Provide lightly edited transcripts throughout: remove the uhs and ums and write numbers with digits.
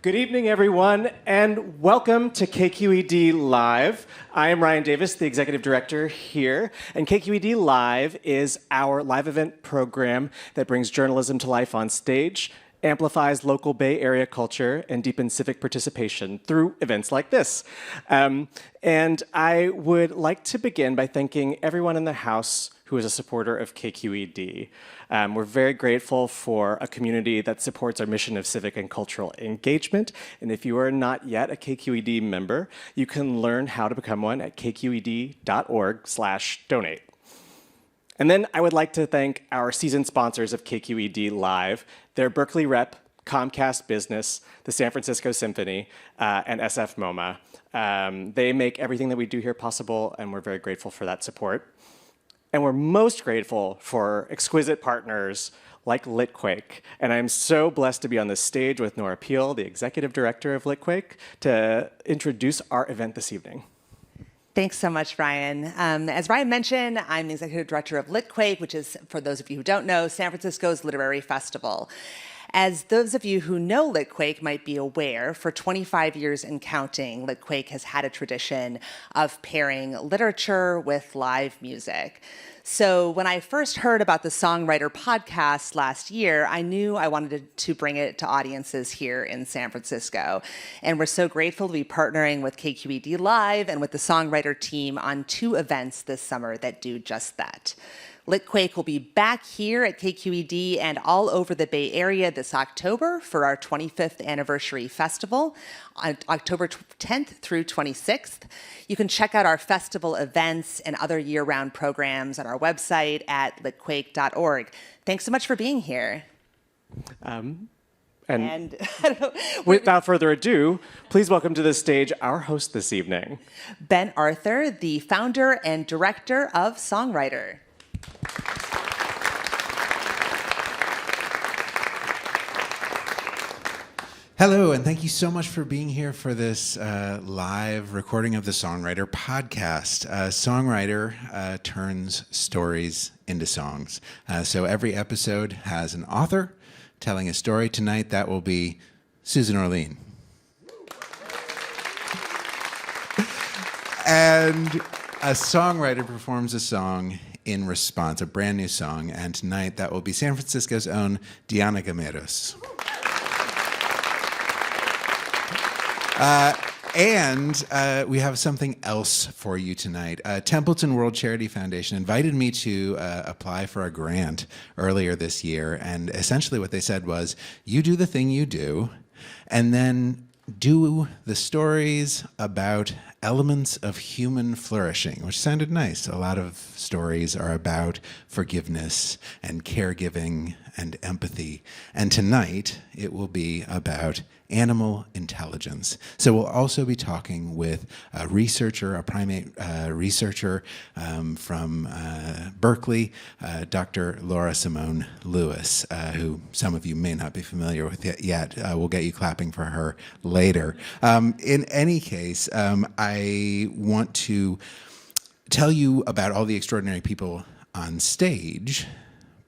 Good evening, everyone, and welcome to KQED Live. I am Ryan Davis, the executive director here, and KQED Live is our live event program that brings journalism to life on stage, amplifies local Bay Area culture, and deepens civic participation through events like this. And I would like to begin by thanking everyone in the House who is a supporter of KQED. We're very grateful for a community that supports our mission of civic and cultural engagement. And if you are not yet a KQED member, you can learn how to become one at kqed.org/donate. And then I would like to thank our season sponsors of KQED Live, their Berkeley Rep, Comcast Business, the San Francisco Symphony, and SF MoMA. They make everything that we do here possible, and we're very grateful for that support. And we're most grateful for exquisite partners like Litquake. And I'm so blessed to be on this stage with Nora Peel, the executive director of Litquake, to introduce our event this evening. Thanks so much, Ryan. As Ryan mentioned, I'm the executive director of Litquake, which is, for those of you who don't know, San Francisco's literary festival. As those of you who know Litquake might be aware, for 25 years and counting, Litquake has had a tradition of pairing literature with live music. So when I first heard about the SongWriter podcast last year, I knew I wanted to bring it to audiences here in San Francisco. And we're so grateful to be partnering with KQED Live and with the SongWriter team on 2 events this summer that do just that. Litquake will be back here at KQED and all over the Bay Area this October for our 25th anniversary festival on October 10th through 26th. You can check out our festival events and other year-round programs on our website at litquake.org. Thanks so much for being here. And without further ado, please welcome to the stage our host this evening. Ben Arthur, the founder and director of SongWriter. Hello, and thank you so much for being here for this live recording of the SongWriter podcast. SongWriter turns stories into songs. So every episode has an author telling a story. Tonight, that will be Susan Orlean. And a songwriter performs a song in response, a brand new song, and tonight that will be San Francisco's own Dianna Gameros. And we have something else for you tonight. Templeton World Charity Foundation invited me to apply for a grant earlier this year, and essentially what they said was, you do the thing you do, and then do the stories about elements of human flourishing, which sounded nice. A lot of stories are about forgiveness and caregiving and empathy. And tonight, it will be about animal intelligence. So we'll also be talking with a researcher, a primate researcher from Berkeley, Dr. Laura Simone Lewis, who some of you may not be familiar with yet. We'll get you clapping for her later. In any case, I want to tell you about all the extraordinary people on stage,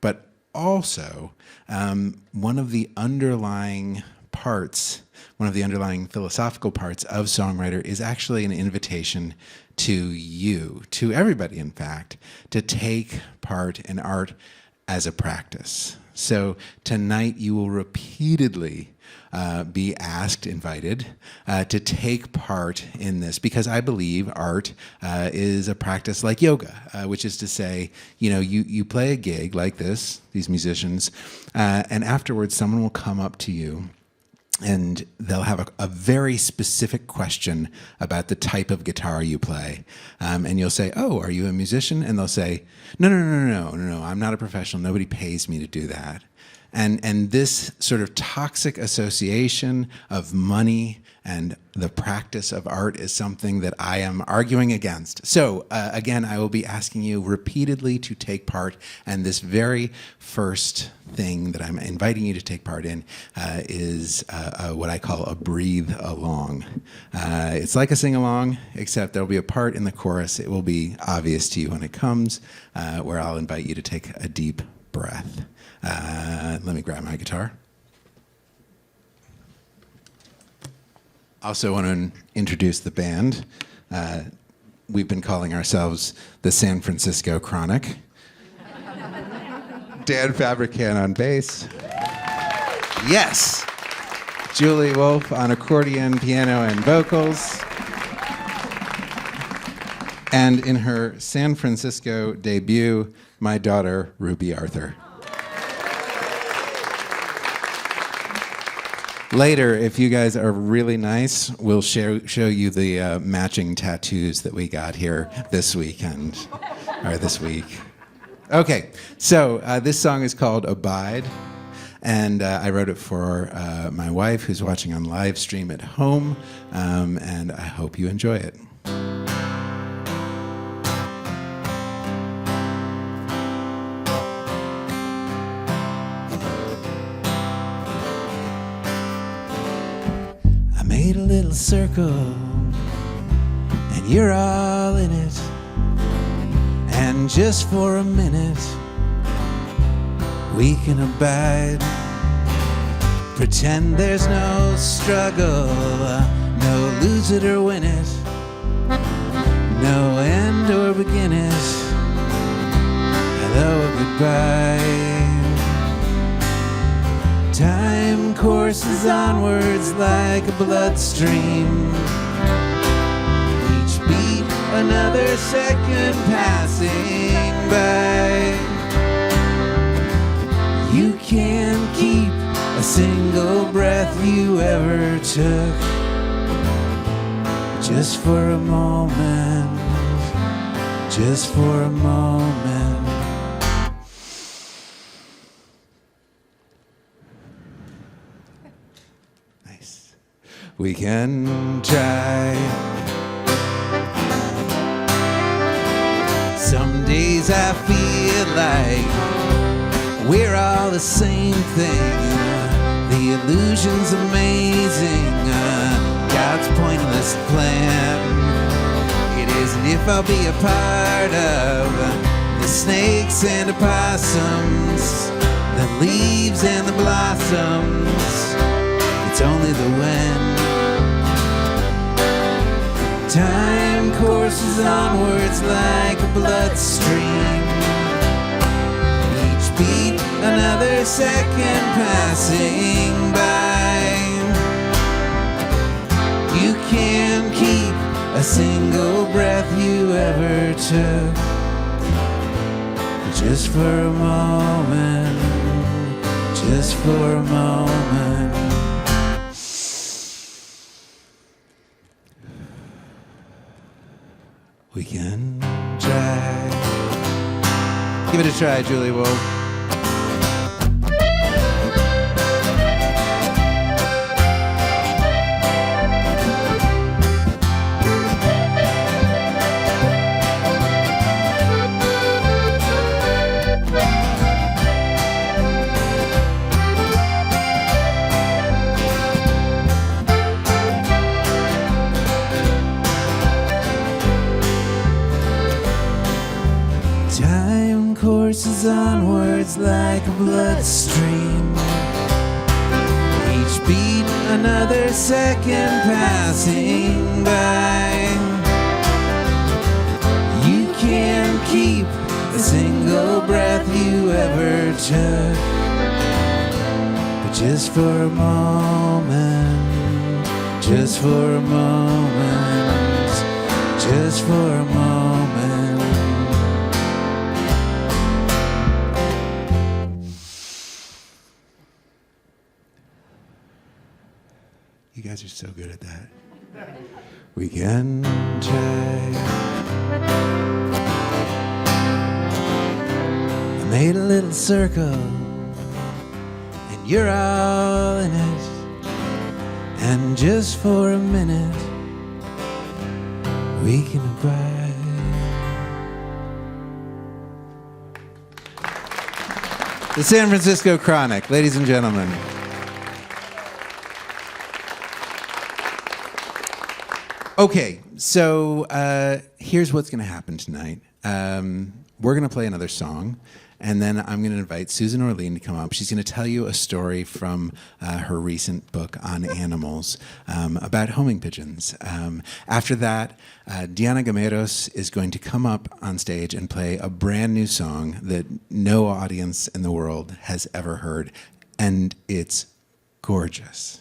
but also one of the underlying philosophical parts of SongWriter is actually an invitation to you, to everybody, in fact, to take part in art as a practice. So tonight you will repeatedly be invited to take part in this, because I believe art is a practice like yoga, which is to say, you play a gig like this, these musicians, and afterwards someone will come up to you and they'll have a very specific question about the type of guitar you play. And you'll say, oh, are you a musician? And they'll say, no, I'm not a professional. Nobody pays me to do that. And this sort of toxic association of money and the practice of art is something that I am arguing against. So again, I will be asking you repeatedly to take part, and this very first thing that I'm inviting you to take part in is what I call a breathe along. It's like a sing-along, except there'll be a part in the chorus. It will be obvious to you when it comes, where I'll invite you to take a deep breath. Let me grab my guitar. Also want to introduce the band. We've been calling ourselves the San Francisco Chronic. Dan Fabricant on bass. Yes! Julie Wolfe on accordion, piano, and vocals. And in her San Francisco debut, my daughter, Ruby Arthur. Later, if you guys are really nice, we'll show you the matching tattoos that we got here this weekend, or this week. Okay, so this song is called Abide, and I wrote it for my wife, who's watching on live stream at home, and I hope you enjoy it. Made a little circle, and you're all in it. And just for a minute, we can abide. Pretend there's no struggle, no lose it or win it, no end or begin it. Hello or goodbye. Time courses onwards like a bloodstream. Each beat, another second passing by. You can't keep a single breath you ever took. Just for a moment, just for a moment. We can try. Some days I feel like we're all the same thing. The illusion's amazing. God's pointless plan. It isn't if I'll be a part of the snakes and opossums, the leaves and the blossoms. It's only the when. Time courses onwards like a bloodstream. Each beat, another second passing by. You can't keep a single breath you ever took. Just for a moment, just for a moment. We can try. Give it a try, Julie Wolfe. Time courses onwards like a bloodstream. Each beat, another second passing by. You can't keep a single breath you ever took. But just for a moment, just for a moment, just for a moment. You guys are so good at that. We can try. I made a little circle, and you're all in it. And just for a minute, we can abide. The San Francisco Chronic, ladies and gentlemen. Okay, so here's what's going to happen tonight. We're going to play another song, and then I'm going to invite Susan Orlean to come up. She's going to tell you a story from her recent book on animals about homing pigeons. After that, Dianna Gameros is going to come up on stage and play a brand new song that no audience in the world has ever heard, and it's gorgeous.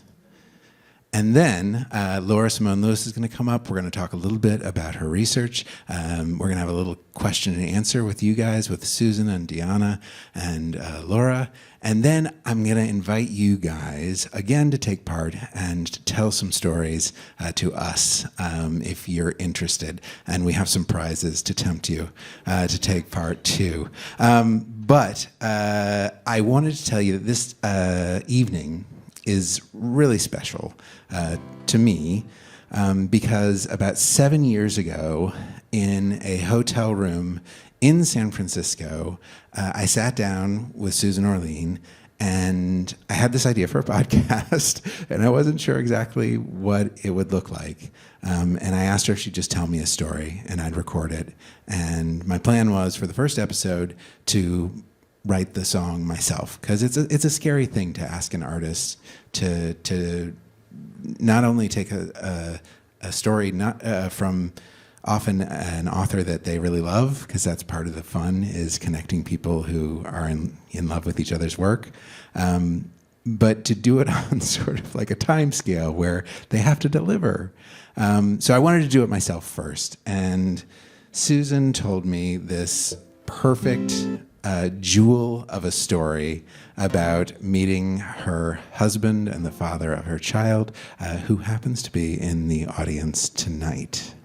And then Laura Simone Lewis is going to come up. We're going to talk a little bit about her research. We're going to have a little question and answer with you guys, with Susan and Diana and Laura. And then I'm going to invite you guys again to take part and to tell some stories to us if you're interested. And we have some prizes to tempt you to take part too. But I wanted to tell you that this evening is really special to me because about 7 years ago in a hotel room in San Francisco, I sat down with Susan Orlean and I had this idea for a podcast and I wasn't sure exactly what it would look like. And I asked her if she'd just tell me a story and I'd record it. And my plan was for the first episode to write the song myself, because it's a scary thing to ask an artist to not only take a story from often an author that they really love, because that's part of the fun, is connecting people who are in love with each other's work, but to do it on sort of like a time scale where they have to deliver. So I wanted to do it myself first, and Susan told me this perfect jewel of a story about meeting her husband and the father of her child, who happens to be in the audience tonight.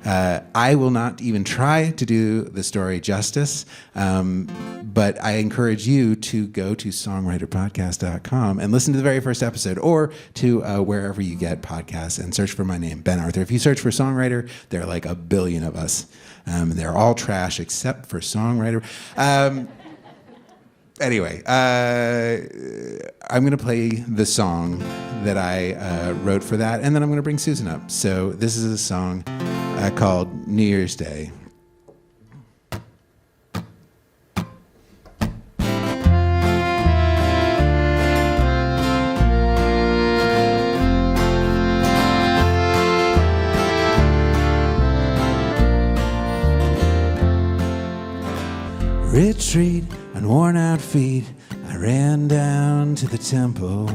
I will not even try to do the story justice, but I encourage you to go to songwriterpodcast.com and listen to the very first episode, or to wherever you get podcasts and search for my name, Ben Arthur. If you search for Songwriter, there are like a billion of us. They're all trash except for Songwriter. Anyway, I'm going to play the song that I wrote for that, and then I'm going to bring Susan up. So this is a song called New Year's Day. Retreat on worn-out feet, I ran down to the temple,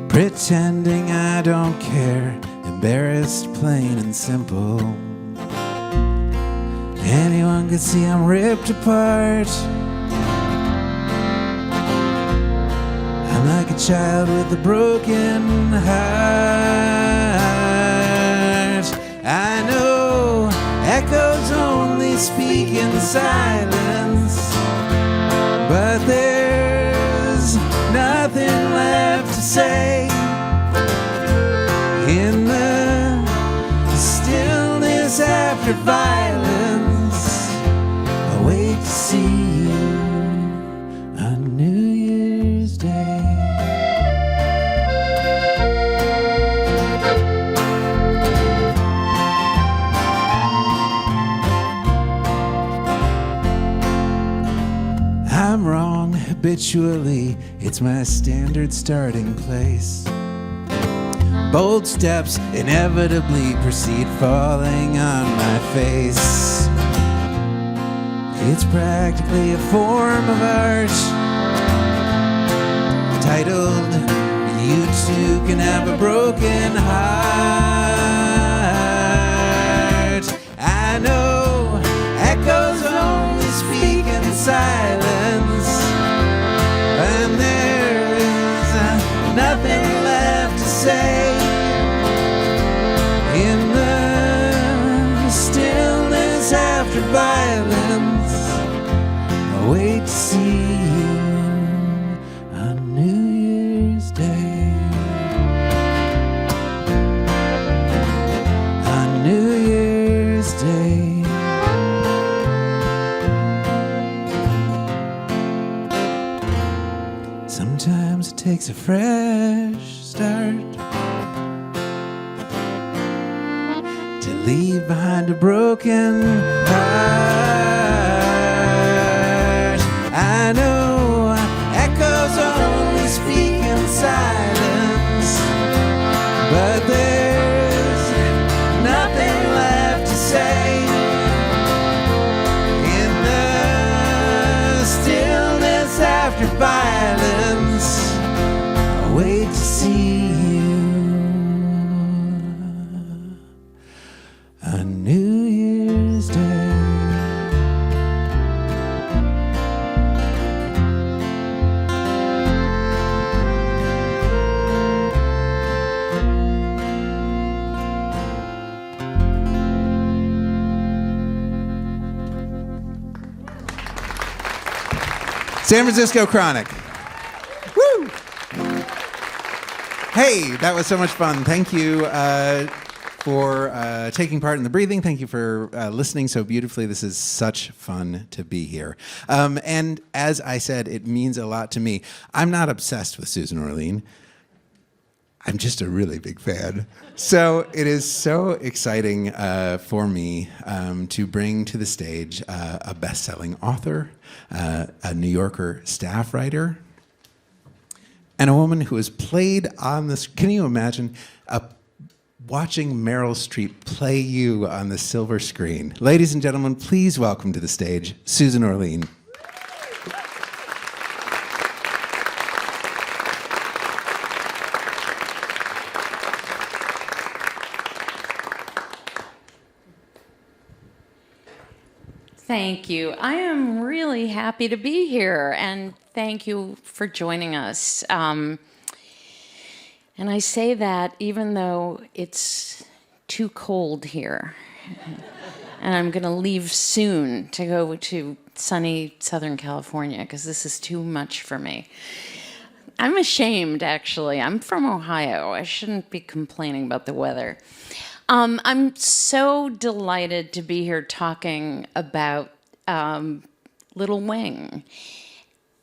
pretending I don't care, embarrassed, plain and simple. Anyone could see I'm ripped apart. I'm like a child with a broken heart. I know echoes only speak in silence, but there's nothing left to say. In the stillness after violence, I wait to see you on New Year's Day. I'm wrong habitually, it's my standard starting place. Bold steps inevitably proceed falling on my face. It's practically a form of art, titled, You Too Can Have a Broken Heart. I know echoes only speak in silence, and there is nothing left to say. In the stillness after violence, I wait to see you on New Year's Day. On New Year's Day. Sometimes it takes a fresh start to leave behind a broken heart. silence, but there's nothing left to say. In the stillness after violence, I wait to see you on New Year's Day. San Francisco Chronic. Woo! Hey, that was so much fun. Thank you for taking part in the breathing. Thank you for listening so beautifully. This is such fun to be here. And as I said, it means a lot to me. I'm not obsessed with Susan Orlean. I'm just a really big fan. So it is so exciting for me to bring to the stage a best-selling author, a New Yorker staff writer, and a woman who has played on this. Can you imagine watching Meryl Streep play you on the silver screen? Ladies and gentlemen, please welcome to the stage Susan Orlean. Thank you. I am really happy to be here, and thank you for joining us. And I say that even though it's too cold here, and I'm going to leave soon to go to sunny Southern California because this is too much for me. I'm ashamed, actually. I'm from Ohio. I shouldn't be complaining about the weather. I'm so delighted to be here talking about Little Wing.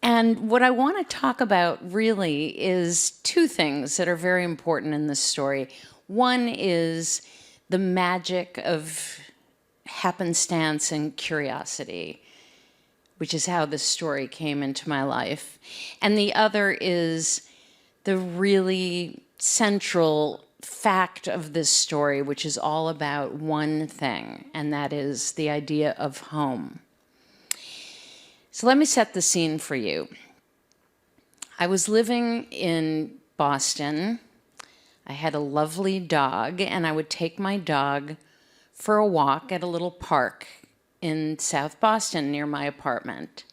And what I want to talk about really is two things that are very important in this story. One is the magic of happenstance and curiosity, which is how this story came into my life. And the other is the really central fact of this story, which is all about one thing, and that is the idea of home. So let me set the scene for you. I was living in Boston. I had a lovely dog, and I would take my dog for a walk at a little park in South Boston near my apartment.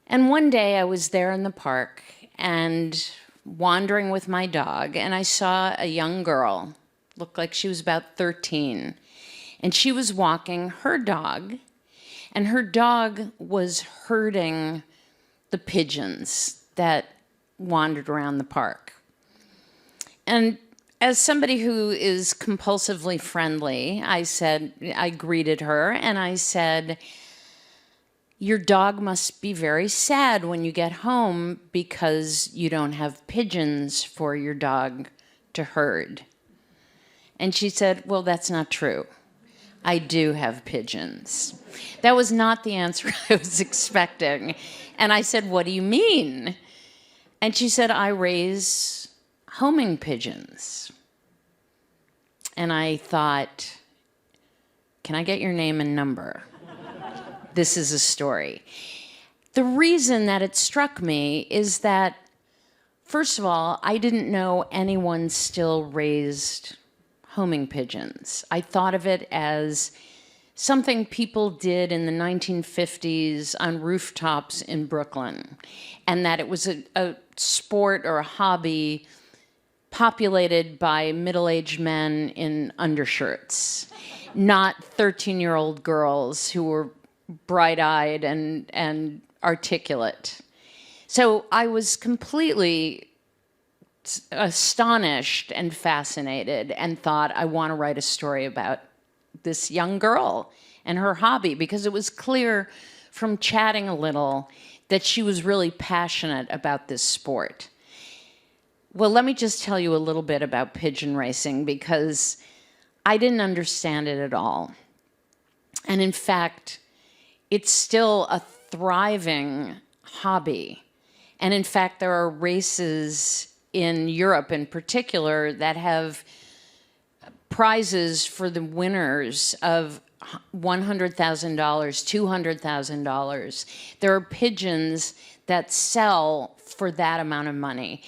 And one day I was there in the park and wandering with my dog, and I saw a young girl, looked like she was about 13, and she was walking her dog, and her dog was herding the pigeons that wandered around the park. And as somebody who is compulsively friendly, I greeted her, and I said, "Your dog must be very sad when you get home because you don't have pigeons for your dog to herd." And she said, "Well, that's not true. I do have pigeons." That was not the answer I was expecting. And I said, "What do you mean?" And she said, "I raise homing pigeons." And I thought, can I get your name and number? This is a story. The reason that it struck me is that, first of all, I didn't know anyone still raised homing pigeons. I thought of it as something people did in the 1950s on rooftops in Brooklyn, and that it was a sport or a hobby populated by middle-aged men in undershirts, not 13-year-old girls who were bright-eyed and articulate. So I was completely astonished and fascinated and thought, I want to write a story about this young girl and her hobby, because it was clear from chatting a little that she was really passionate about this sport. Well, let me just tell you a little bit about pigeon racing, because I didn't understand it at all. And in fact, it's still a thriving hobby. And in fact, there are races in Europe in particular that have prizes for the winners of $100,000, $200,000. There are pigeons that sell for that amount of money.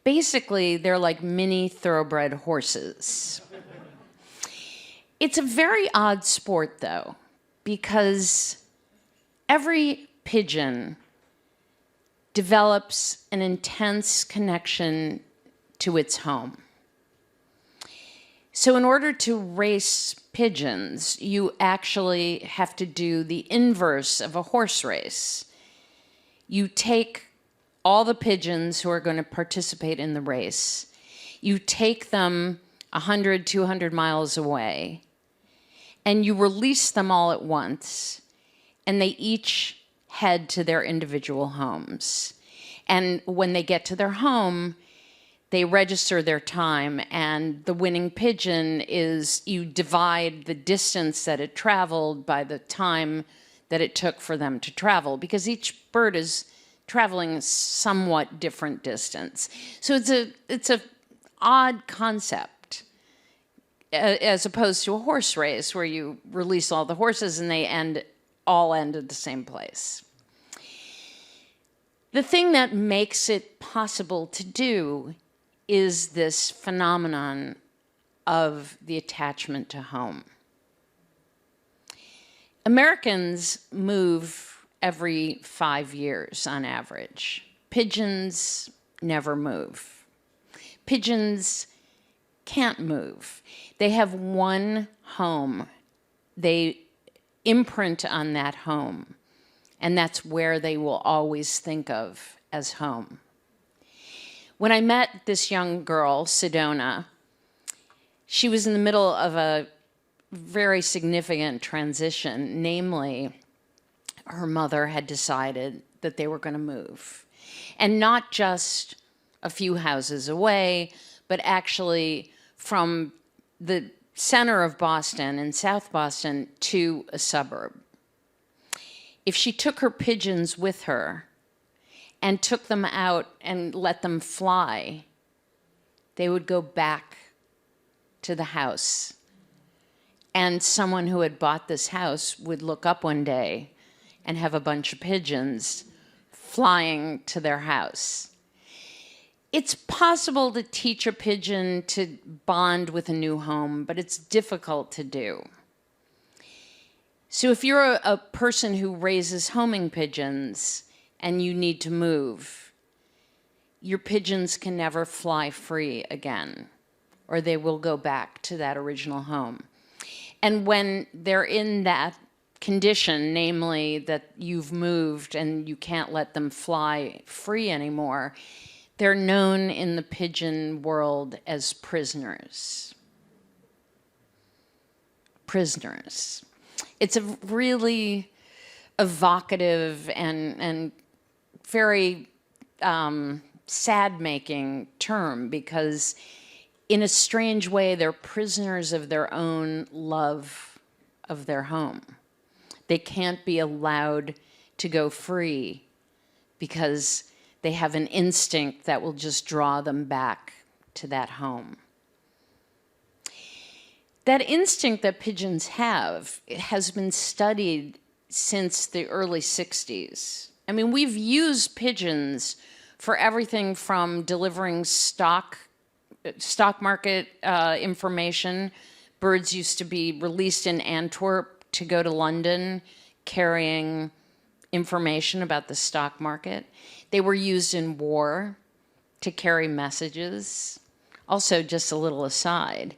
Basically, they're like mini thoroughbred horses. It's a very odd sport, though, because every pigeon develops an intense connection to its home. So in order to race pigeons, you actually have to do the inverse of a horse race. You take all the pigeons who are going to participate in the race, you take them 100, 200 miles away, and you release them all at once, and they each head to their individual homes. And when they get to their home, they register their time, and the winning pigeon is, you divide the distance that it traveled by the time that it took for them to travel, because each bird is traveling a somewhat different distance. So it's a odd concept, as opposed to a horse race where you release all the horses and they all end at the same place. The thing that makes it possible to do is this phenomenon of the attachment to home. Americans move every 5 years on average. Pigeons never move. Pigeons can't move. They have one home. They imprint on that home, and that's where they will always think of as home. When I met this young girl, Sedona, she was in the middle of a very significant transition, namely, her mother had decided that they were going to move. And not just a few houses away, but actually from the center of Boston and South Boston to a suburb. If she took her pigeons with her and took them out and let them fly, they would go back to the house. And someone who had bought this house would look up one day and have a bunch of pigeons flying to their house. It's possible to teach a pigeon to bond with a new home, but it's difficult to do. So if you're a person who raises homing pigeons and you need to move, your pigeons can never fly free again, or they will go back to that original home. And when they're in that condition, namely that you've moved and you can't let them fly free anymore, they're known in the pigeon world as prisoners. Prisoners. It's a really evocative and very sad-making term, because in a strange way, they're prisoners of their own love of their home. They can't be allowed to go free because they have an instinct that will just draw them back to that home. That instinct that pigeons have has been studied since the early 60s. I mean, we've used pigeons for everything from delivering stock market information. Birds used to be released in Antwerp to go to London carrying information about the stock market. They were used in war to carry messages. Also, just a little aside,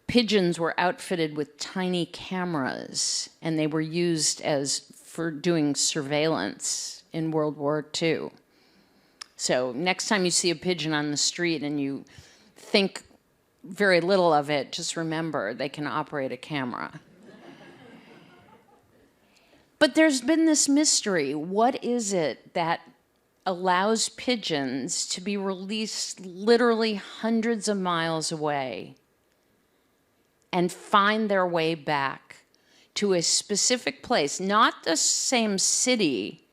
pigeons were outfitted with tiny cameras, and they were used for doing surveillance in World War II. So next time you see a pigeon on the street and you think very little of it, just remember they can operate a camera. But there's been this mystery. What is it that allows pigeons to be released literally hundreds of miles away and find their way back to a specific place, not the same city,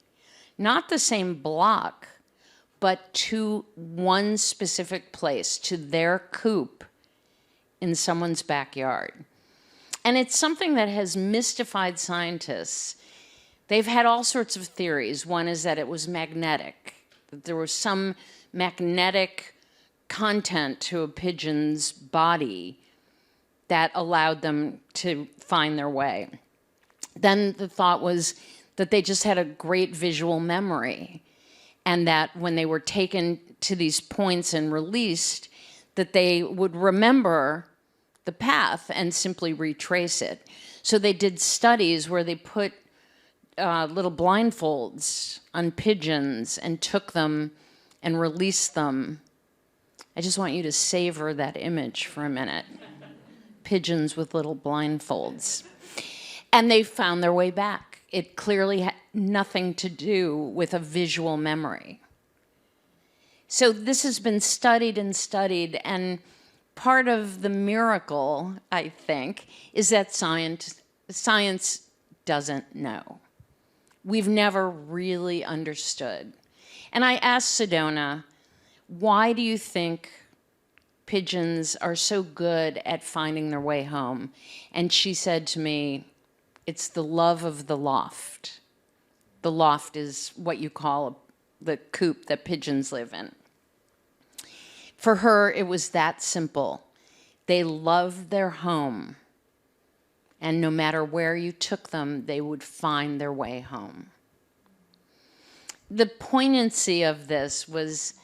not the same block, but to one specific place, to their coop in someone's backyard. And it's something that has mystified scientists. They've had all sorts of theories. One is that it was magnetic, that there was some magnetic content to a pigeon's body that allowed them to find their way. Then the thought was that they just had a great visual memory, and that when they were taken to these points and released, that they would remember the path and simply retrace it. So they did studies where they put little blindfolds on pigeons and took them and released them. I just want you to savor that image for a minute. Pigeons with little blindfolds. And they found their way back. It clearly had nothing to do with a visual memory. So this has been studied and studied, and part of the miracle, I think, is that science doesn't know. We've never really understood. And I asked Sedona, why do you think pigeons are so good at finding their way home? And she said to me, it's the love of the loft. The loft is what you call the coop that pigeons live in. For her, it was that simple. They loved their home, and no matter where you took them, they would find their way home. The poignancy of this was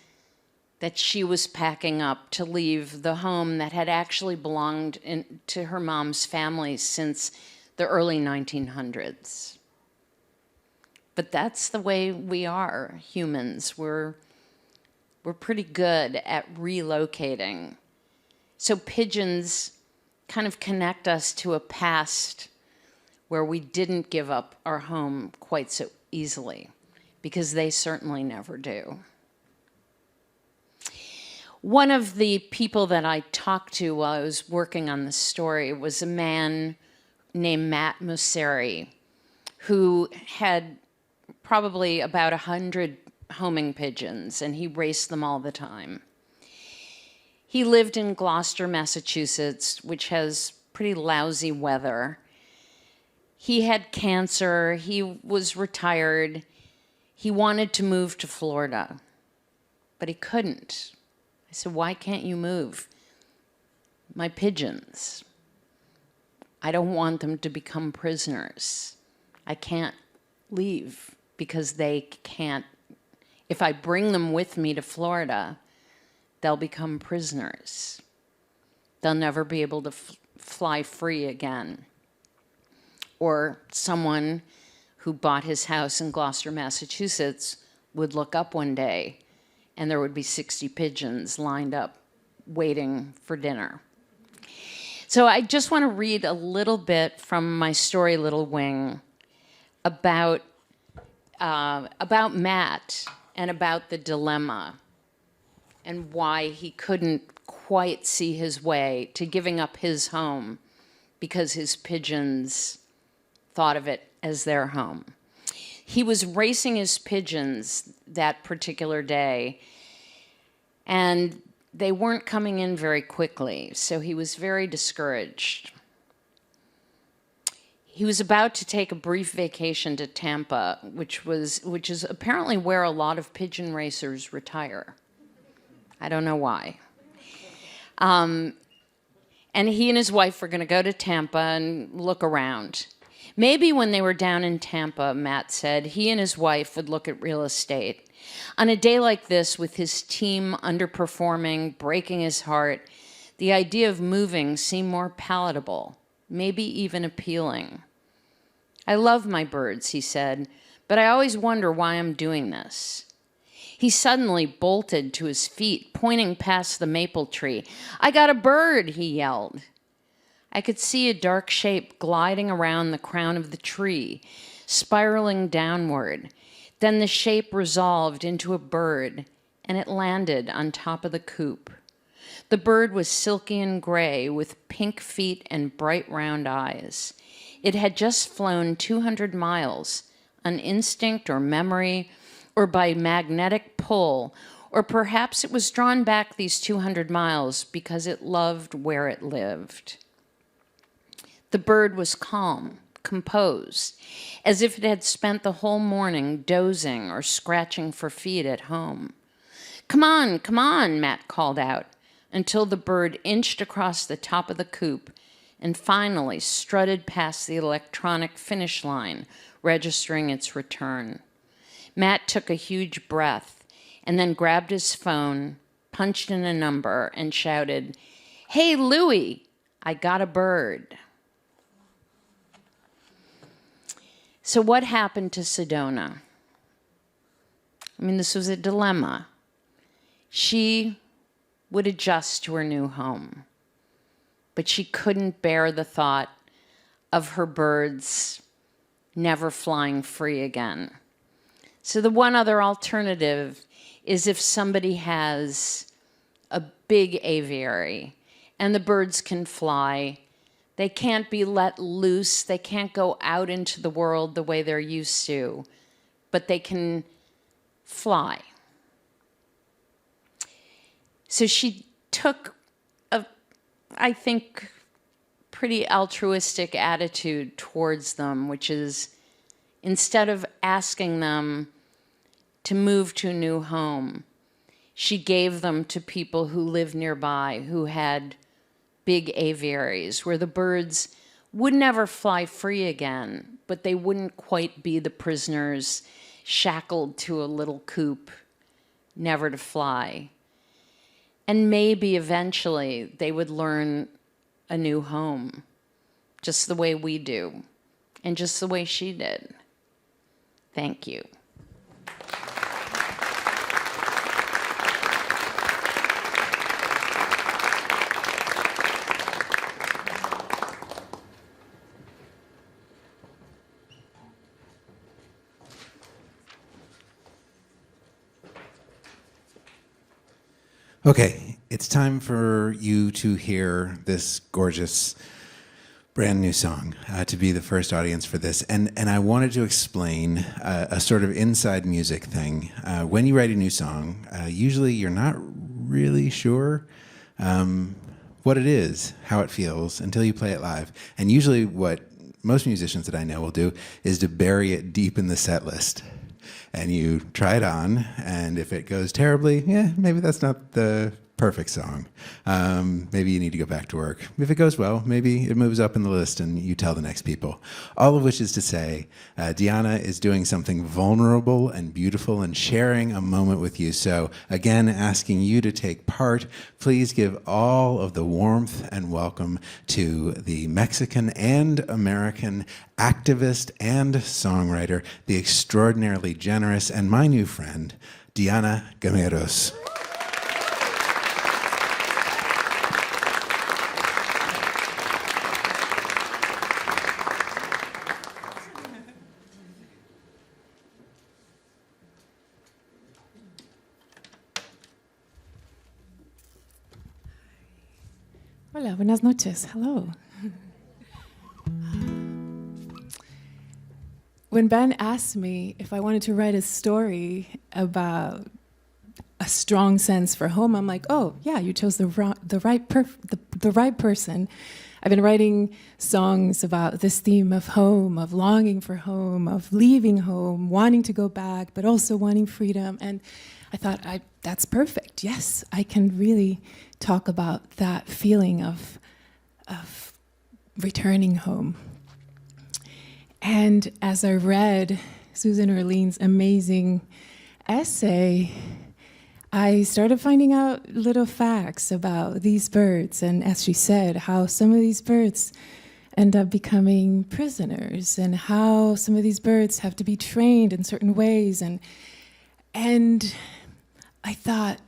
that she was packing up to leave the home that had actually belonged to her mom's family since the early 1900s. But that's the way we are, humans. We're pretty good at relocating. So pigeons kind of connect us to a past where we didn't give up our home quite so easily, because they certainly never do. One of the people that I talked to while I was working on this story was a man named Matt Mosseri, who had probably about 100 homing pigeons, and he raced them all the time. He lived in Gloucester, Massachusetts, which has pretty lousy weather. He had cancer, he was retired, he wanted to move to Florida, but he couldn't. I said, why can't you move? My pigeons. I don't want them to become prisoners. I can't leave because they can't. If I bring them with me to Florida, they'll become prisoners. They'll never be able to fly free again. Or someone who bought his house in Gloucester, Massachusetts, would look up one day and there would be 60 pigeons lined up waiting for dinner. So I just want to read a little bit from my story, Little Wing, about Matt and about the dilemma and why he couldn't quite see his way to giving up his home because his pigeons thought of it as their home. He was racing his pigeons that particular day, and they weren't coming in very quickly, so he was very discouraged. He was about to take a brief vacation to Tampa, which is apparently where a lot of pigeon racers retire. I don't know why. And he and his wife were going to go to Tampa and look around. Maybe when they were down in Tampa, Matt said, he and his wife would look at real estate. On a day like this, with his team underperforming, breaking his heart, the idea of moving seemed more palatable, maybe even appealing. I love my birds, he said, but I always wonder why I'm doing this. He suddenly bolted to his feet, pointing past the maple tree. I got a bird, he yelled. I could see a dark shape gliding around the crown of the tree, spiraling downward. Then the shape resolved into a bird, and it landed on top of the coop. The bird was silky and gray, with pink feet and bright round eyes. It had just flown 200 miles, on instinct or memory, or by magnetic pull, Or perhaps it was drawn back these 200 miles because it loved where it lived. The bird was calm, composed, as if it had spent the whole morning dozing or scratching for feet at home. Come on, Matt called out, until the bird inched across the top of the coop and finally strutted past the electronic finish line, registering its return. Matt took a huge breath and then grabbed his phone, punched in a number, and shouted, "Hey, Louie, I got a bird." So what happened to Sedona? I mean, this was a dilemma. She would adjust to her new home, but she couldn't bear the thought of her birds never flying free again. So the one other alternative is if somebody has a big aviary and the birds can fly. They can't be let loose. They can't go out into the world the way they're used to, but they can fly. So she took a, I think, pretty altruistic attitude towards them, which is instead of asking them to move to a new home, she gave them to people who lived nearby, who had big aviaries, where the birds would never fly free again, but they wouldn't quite be the prisoners shackled to a little coop, never to fly. And maybe eventually they would learn a new home, just the way we do, and just the way she did. Thank you. Okay, it's time for you to hear this gorgeous brand new song, to be the first audience for this. And I wanted to explain a sort of inside music thing. When you write a new song, usually you're not really sure what it is, how it feels, until you play it live. And usually what most musicians that I know will do is to bury it deep in the set list. And you try it on, and if it goes terribly, maybe that's not the perfect song. Maybe you need to go back to work. If it goes well, maybe it moves up in the list and you tell the next people. All of which is to say, Dianna is doing something vulnerable and beautiful and sharing a moment with you. So again, asking you to take part. Please give all of the warmth and welcome to the Mexican and American activist and songwriter, the extraordinarily generous and my new friend, Dianna Gameros. Hola, buenas noches. Hello. When Ben asked me if I wanted to write a story about a strong sense for home, I'm like, oh yeah, you chose the right person. I've been writing songs about this theme of home, of longing for home, of leaving home, wanting to go back, but also wanting freedom. And I thought, that's perfect. Yes, I can really talk about that feeling of returning home. And as I read Susan Orlean's amazing essay, I started finding out little facts about these birds, and as she said, how some of these birds end up becoming prisoners, and how some of these birds have to be trained in certain ways. And I thought,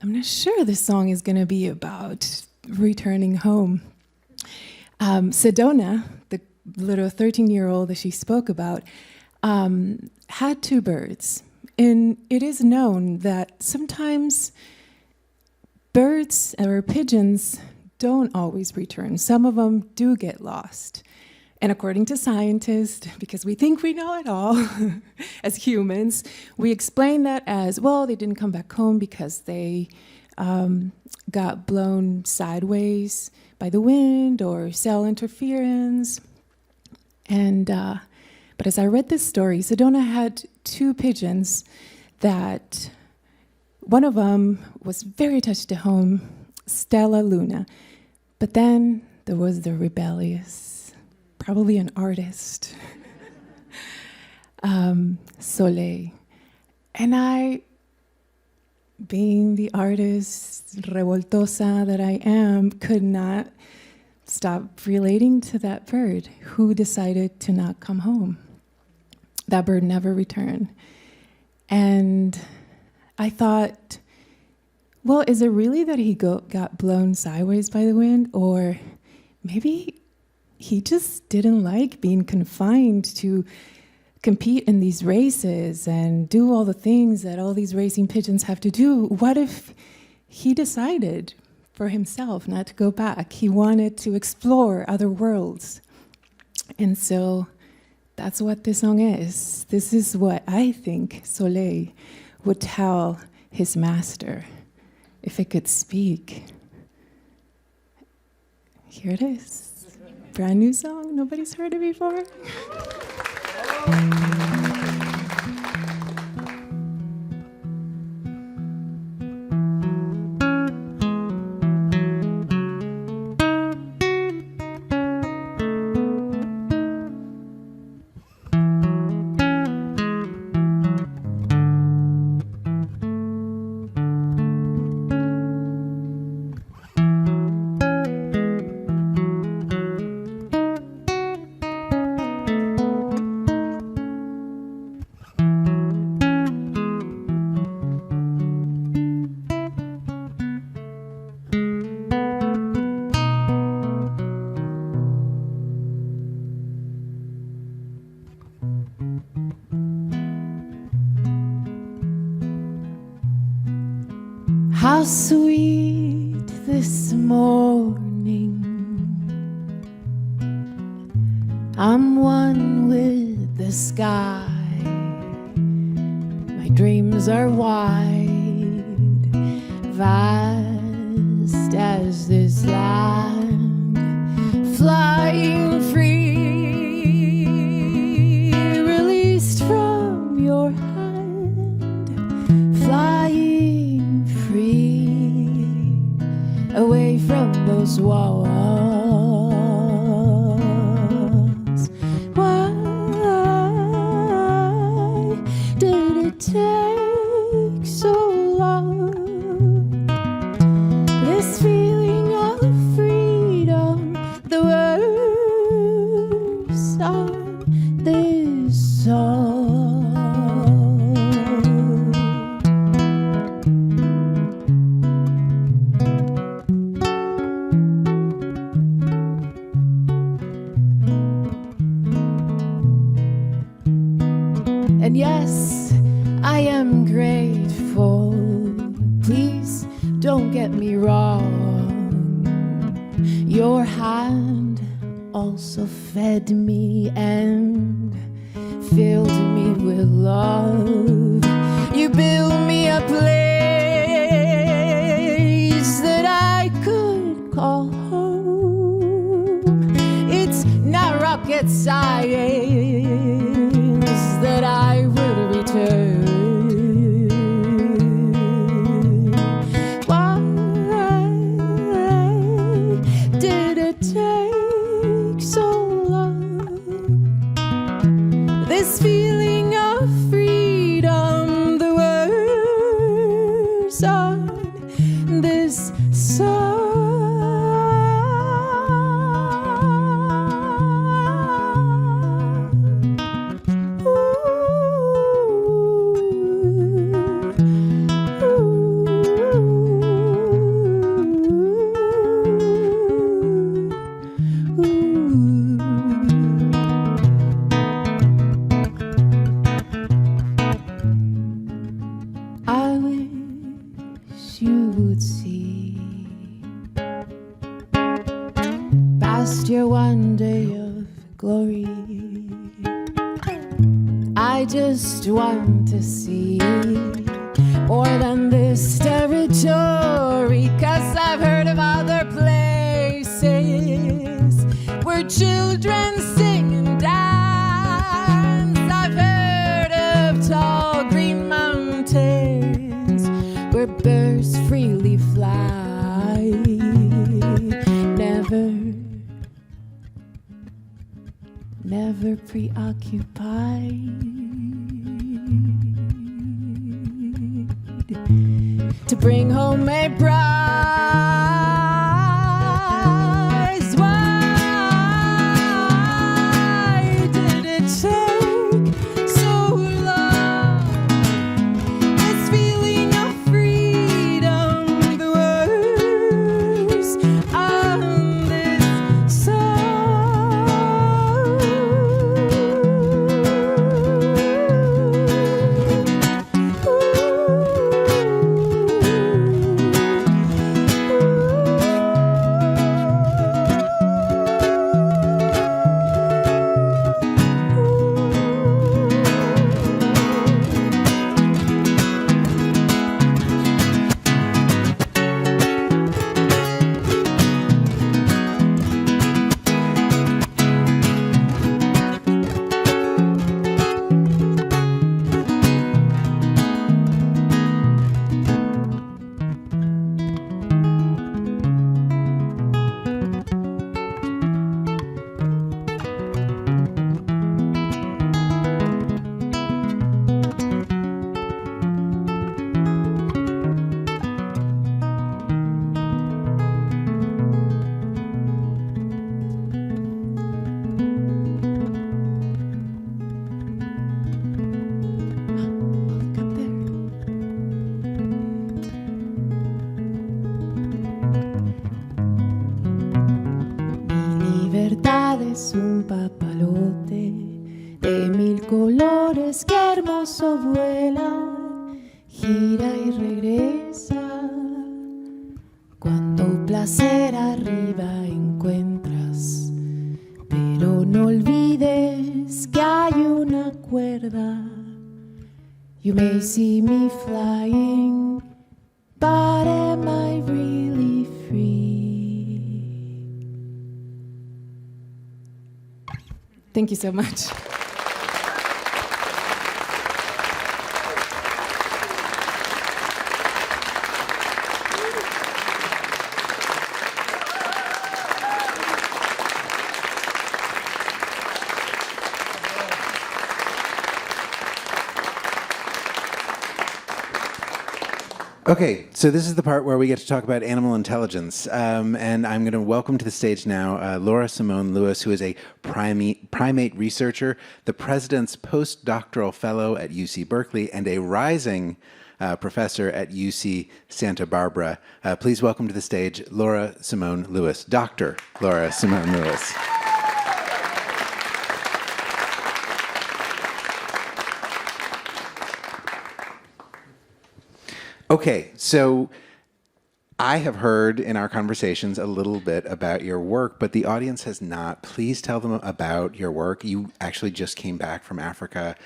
I'm not sure this song is going to be about returning home. Sedona, the little 13-year-old that she spoke about, had two birds. And it is known that sometimes birds or pigeons don't always return. Some of them do get lost And according to scientists, because we think we know it all as humans, we explain that as, well, they didn't come back home because they got blown sideways by the wind or cell interference. And but as I read this story, Sedona had two pigeons that one of them was very touched to home, Stella Luna. But then there was the rebellious, probably an artist, Soleil. And I, being the artist revoltosa that I am, could not stop relating to that bird who decided to not come home. That bird never returned. And I thought, well, is it really that he got blown sideways by the wind? Or maybe he just didn't like being confined to compete in these races and do all the things that all these racing pigeons have to do. What if he decided for himself not to go back? He wanted to explore other worlds. And so that's what this song is. This is what I think Soleil would tell his master if it could speak. Here it is. Brand new song. Nobody's heard it before. How sweet this morning. I'm one with the sky. My dreams are wide, vast as this land, flying free, released from your hand, flying free, away from those walls. Why did it take so long? This feeling of freedom, the words on this song. And yes, I am grateful. Please don't get me wrong. Your hand also fed me and filled me with love. You built me a place that I could call home. It's not rocket science that I will return. Why did it take so long? This feeling of freedom, the words on this song. I wish you would see past your one day of glory. I just want to see more than this territory, 'cause I've heard of other places where children sing and dance. I've heard of tall green mountains where birds freely fly. Never preoccupied to bring home a prize. Why did it take so long? This feeling of freedom, the words on this song. Es un papalote de mil colores, que hermoso vuela, gira y regresa. Cuánto placer arriba encuentras, pero no olvides que hay una cuerda. You may see me flying, but am I really free? Thank you so much. Okay, so this is the part where we get to talk about animal intelligence, and I'm going to welcome to the stage now Laura Simone Lewis, who is a primate researcher, the president's postdoctoral fellow at UC Berkeley, and a rising professor at UC Santa Barbara. Please welcome to the stage Laura Simone Lewis, Dr. Laura Simone Lewis. Okay, so I have heard in our conversations a little bit about your work, but the audience has not. Please tell them about your work. You actually just came back from Africa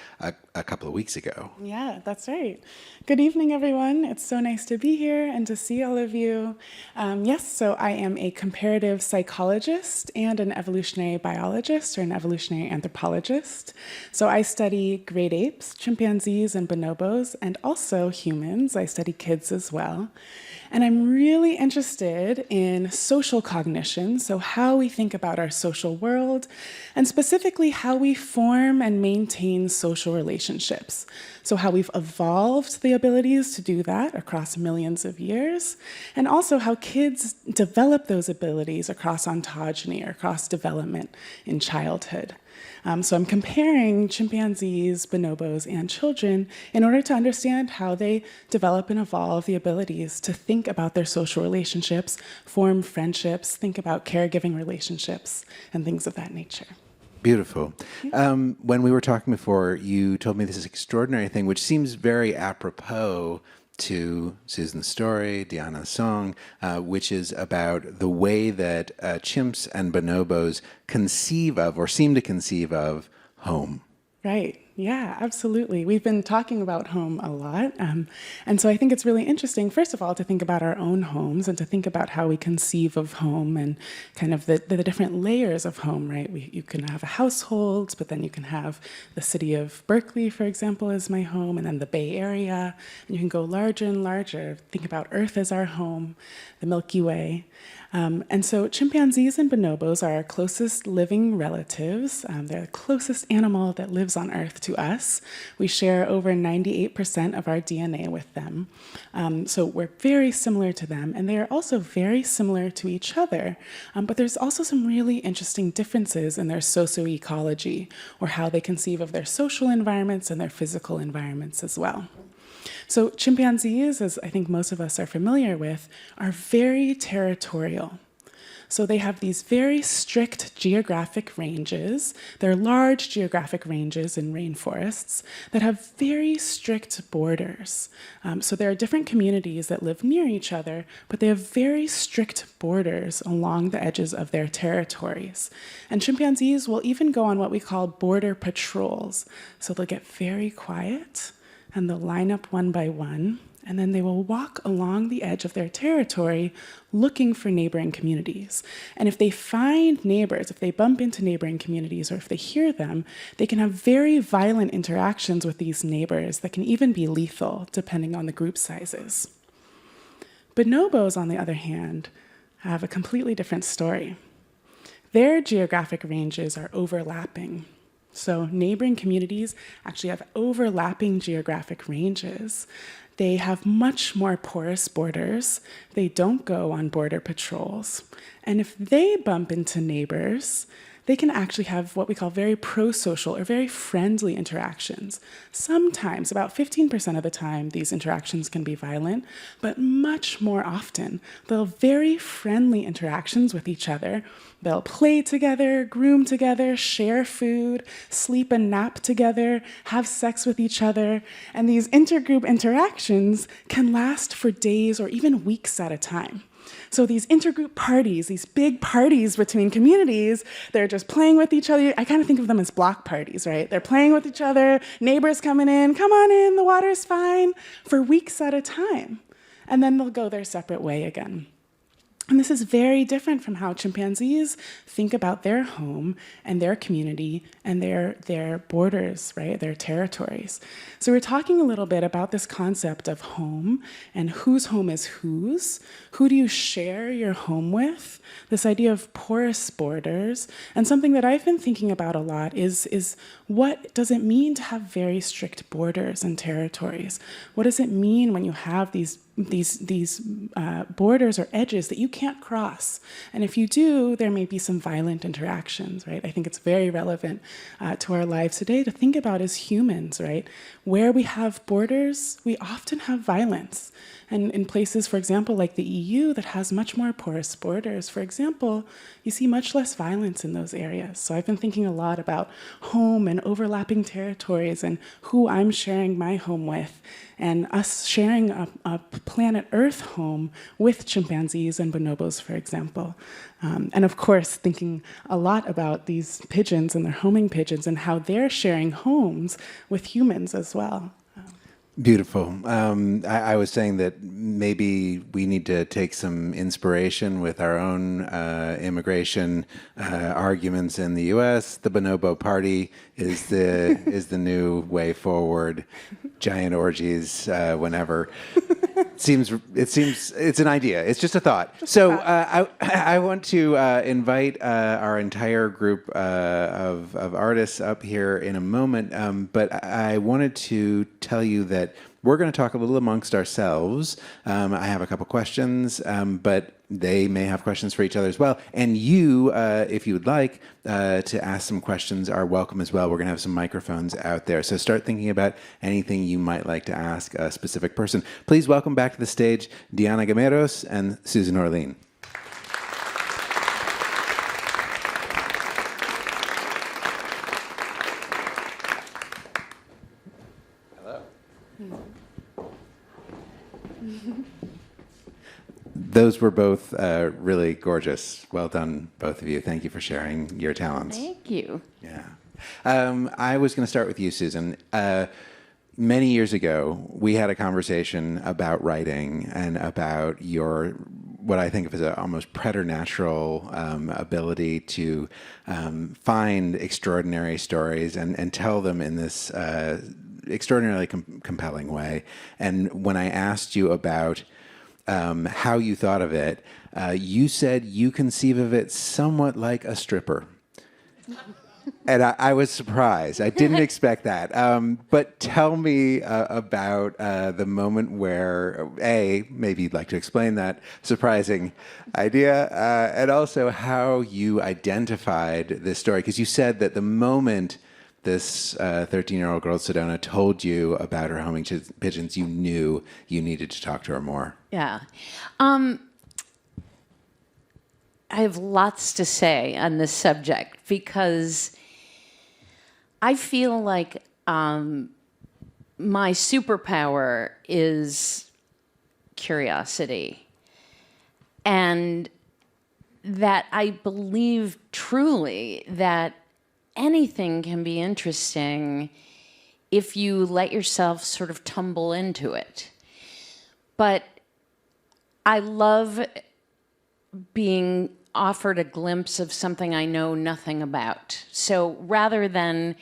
a couple of weeks ago. Yeah, that's right. Good evening, everyone. It's so nice to be here and to see all of you. Yes, so I am a comparative psychologist and an evolutionary biologist or an evolutionary anthropologist. So I study great apes, chimpanzees, and bonobos, and also humans. I study kids as well. And I'm really interested in social cognition, so how we think about our social world, and specifically how we form and maintain social relationships. So how we've evolved the abilities to do that across millions of years, and also how kids develop those abilities across ontogeny or across development in childhood. So I'm comparing chimpanzees, bonobos, and children in order to understand how they develop and evolve the abilities to think about their social relationships, form friendships, think about caregiving relationships, and things of that nature. Beautiful. When we were talking before, you told me this extraordinary thing, which seems very apropos to Susan's story, Diana's song, which is about the way that chimps and bonobos conceive of, or seem to conceive of, home. Right. Yeah, absolutely. We've been talking about home a lot. And so I think it's really interesting, first of all, to think about our own homes and to think about how we conceive of home and kind of the different layers of home, right? You can have a household, but then you can have the city of Berkeley, for example, as my home, and then the Bay Area. And you can go larger and larger. Think about Earth as our home, the Milky Way. And so chimpanzees and bonobos are our closest living relatives. They're the closest animal that lives on Earth to us. We share over 98% of our DNA with them. So we're very similar to them, and they are also very similar to each other. But there's also some really interesting differences in their socioecology, or how they conceive of their social environments and their physical environments as well. So chimpanzees, as I think most of us are familiar with, are very territorial. So they have these very strict geographic ranges. They're large geographic ranges in rainforests that have very strict borders. So there are different communities that live near each other, but they have very strict borders along the edges of their territories. And chimpanzees will even go on what we call border patrols. So they'll get very quiet, and they'll line up one by one, and then they will walk along the edge of their territory looking for neighboring communities. And if they find neighbors, if they bump into neighboring communities, or if they hear them, they can have very violent interactions with these neighbors that can even be lethal, depending on the group sizes. Bonobos, on the other hand, have a completely different story. Their geographic ranges are overlapping. So neighboring communities actually have overlapping geographic ranges. They have much more porous borders. They don't go on border patrols. And if they bump into neighbors, they can actually have what we call very pro-social or very friendly interactions. Sometimes, about 15% of the time, these interactions can be violent, but much more often, they'll have very friendly interactions with each other. They'll play together, groom together, share food, sleep and nap together, have sex with each other, and these intergroup interactions can last for days or even weeks at a time. So these intergroup parties, these big parties between communities, they're just playing with each other. I kind of think of them as block parties, right? They're playing with each other, neighbors coming in, come on in, the water's fine, for weeks at a time. And then they'll go their separate way again. And this is very different from how chimpanzees think about their home and their community and their borders, right? Their territories. So we're talking a little bit about this concept of home and whose home is whose. Who do you share your home with? This idea of porous borders. And something that I've been thinking about a lot is what does it mean to have very strict borders and territories? What does it mean when you have these borders or edges that you can't cross? And if you do, there may be some violent interactions, right? I think it's very relevant to our lives today to think about as humans, right? Where we have borders, we often have violence. And in places, for example, like the EU that has much more porous borders, for example, you see much less violence in those areas. So I've been thinking a lot about home and overlapping territories and who I'm sharing my home with, and us sharing a planet Earth home with chimpanzees and bonobos, for example. And of course, thinking a lot about these pigeons and their homing pigeons and how they're sharing homes with humans as well. Beautiful. I was saying that maybe we need to take some inspiration with our own immigration arguments in the U.S. The bonobo party is the new way forward. Giant orgies whenever. It's an idea. It's just a thought. So I want to invite our entire group of artists up here in a moment, but I wanted to tell you that we're going to talk a little amongst ourselves. I have a couple questions, but they may have questions for each other as well. And you, if you would like to ask some questions, are welcome as well. We're going to have some microphones out there. So start thinking about anything you might like to ask a specific person. Please welcome back to the stage Diana Gameros and Susan Orlean. those were both really gorgeous. Well done, both of you. Thank you for sharing your talents. Thank you. Yeah. I was going to start with you, Susan. Many years ago, we had a conversation about writing and about your, what I think of as an almost preternatural ability to find extraordinary stories and tell them in this extraordinarily compelling way. And when I asked you about how you thought of it, you said you conceive of it somewhat like a stripper. And I was surprised. I didn't expect that. But tell me about the moment where, A, maybe you'd like to explain that surprising idea, and also how you identified this story. Because you said that the moment this 13-year-old girl, Sedona, told you about her homing pigeons, you knew you needed to talk to her more. Yeah. I have lots to say on this subject because I feel like my superpower is curiosity. And that I believe truly that anything can be interesting if you let yourself sort of tumble into it. But I love being offered a glimpse of something I know nothing about. So rather than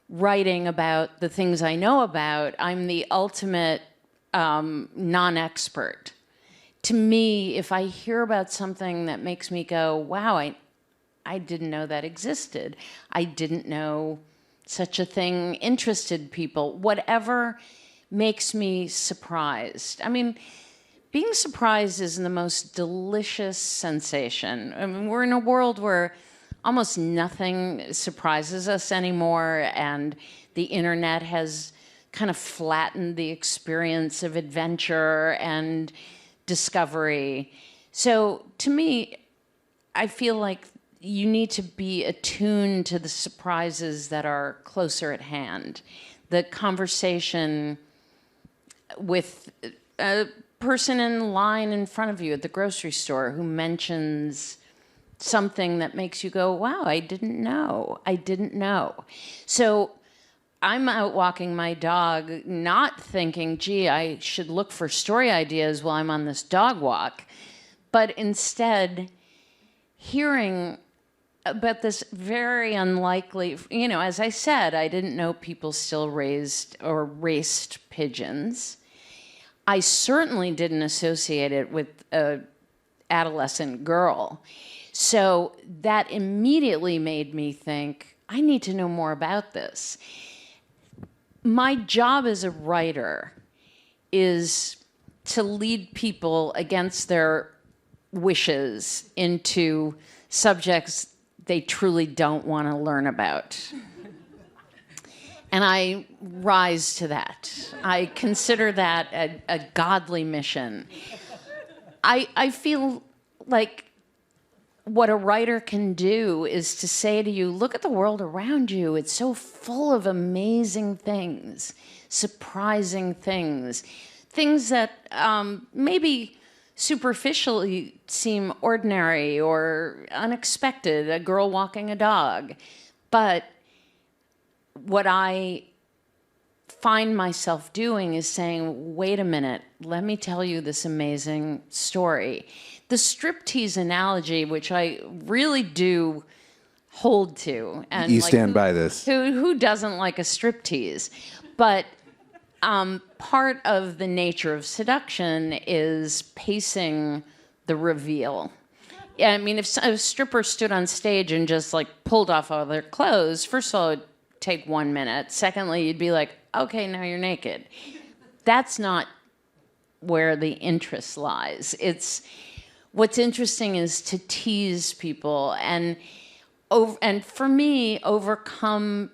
writing about the things I know about, I'm the ultimate non-expert. To me, if I hear about something that makes me go, wow, I didn't know that existed. I didn't know such a thing interested people. Whatever makes me surprised. I mean, being surprised is the most delicious sensation. I mean, we're in a world where almost nothing surprises us anymore, and the internet has kind of flattened the experience of adventure and discovery. So to me, I feel like you need to be attuned to the surprises that are closer at hand. The conversation with a person in line in front of you at the grocery store who mentions something that makes you go, wow, I didn't know. So I'm out walking my dog, not thinking, gee, I should look for story ideas while I'm on this dog walk, but instead hearing about this very unlikely, as I said, I didn't know people still raised or raced pigeons. I certainly didn't associate it with an adolescent girl. So that immediately made me think, I need to know more about this. My job as a writer is to lead people against their wishes into subjects they truly don't want to learn about. And I rise to that. I consider that a godly mission. I feel like what a writer can do is to say to you, look at the world around you. It's so full of amazing things, surprising things, things that maybe superficially seem ordinary or unexpected, a girl walking a dog. But what I find myself doing is saying, wait a minute, let me tell you this amazing story. The striptease analogy, which I really do hold to. And you stand by this. Who doesn't like a striptease? But part of the nature of seduction is pacing the reveal. I mean, if a stripper stood on stage and just pulled off all their clothes, first of all, it'd take 1 minute. Secondly, you'd be like, okay, now you're naked. That's not where the interest lies. What's interesting is to tease people and for me, overcome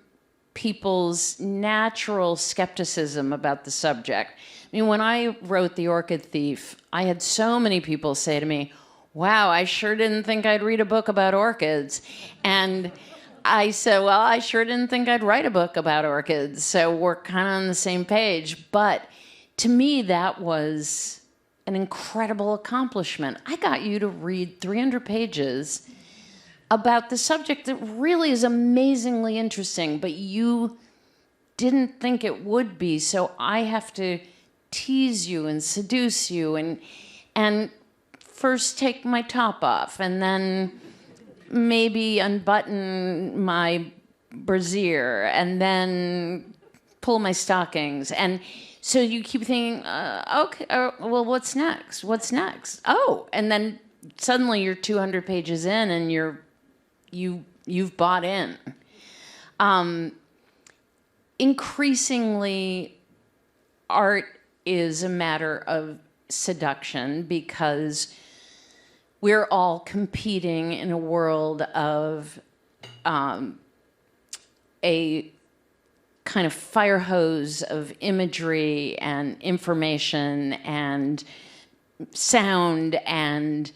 people's natural skepticism about the subject. I mean, when I wrote The Orchid Thief, I had so many people say to me, wow, I sure didn't think I'd read a book about orchids. And I said, well, I sure didn't think I'd write a book about orchids. So we're kind of on the same page. But to me, that was an incredible accomplishment. I got you to read 300 pages about the subject that really is amazingly interesting, but you didn't think it would be, so I have to tease you and seduce you and first take my top off and then maybe unbutton my brassiere and then pull my stockings. And so you keep thinking, okay, well, what's next? What's next? Oh, and then suddenly you're 200 pages in and you've bought in. Increasingly, art is a matter of seduction because we're all competing in a world of a kind of fire hose of imagery and information and sound, and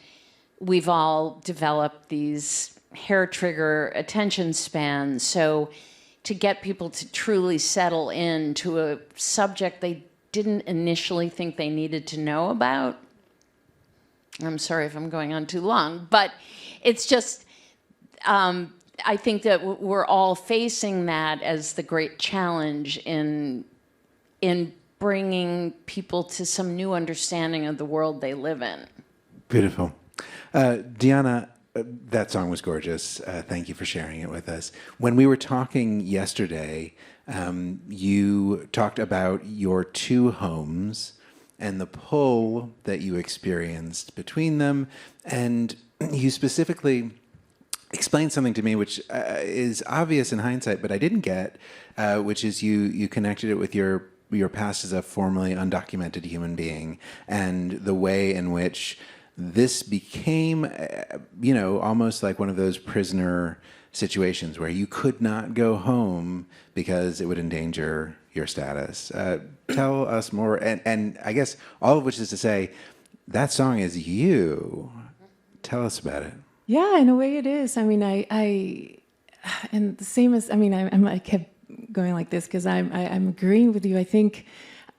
we've all developed these hair trigger attention spans. So to get people to truly settle into a subject they didn't initially think they needed to know about, I'm sorry if I'm going on too long, but it's just, I think that we're all facing that as the great challenge in bringing people to some new understanding of the world they live in. Beautiful. Dianna, that song was gorgeous. Thank you for sharing it with us. When we were talking yesterday, you talked about your two homes and the pull that you experienced between them, and you specifically explained something to me which is obvious in hindsight, but I didn't get, which is you connected it with your past as a formerly undocumented human being and the way in which this became, almost like one of those prisoner situations where you could not go home because it would endanger your status. Tell us more, and I guess all of which is to say, that song is you. Tell us about it. Yeah, in a way it is. I mean, and the same as, I kept going like this because I'm agreeing with you. I think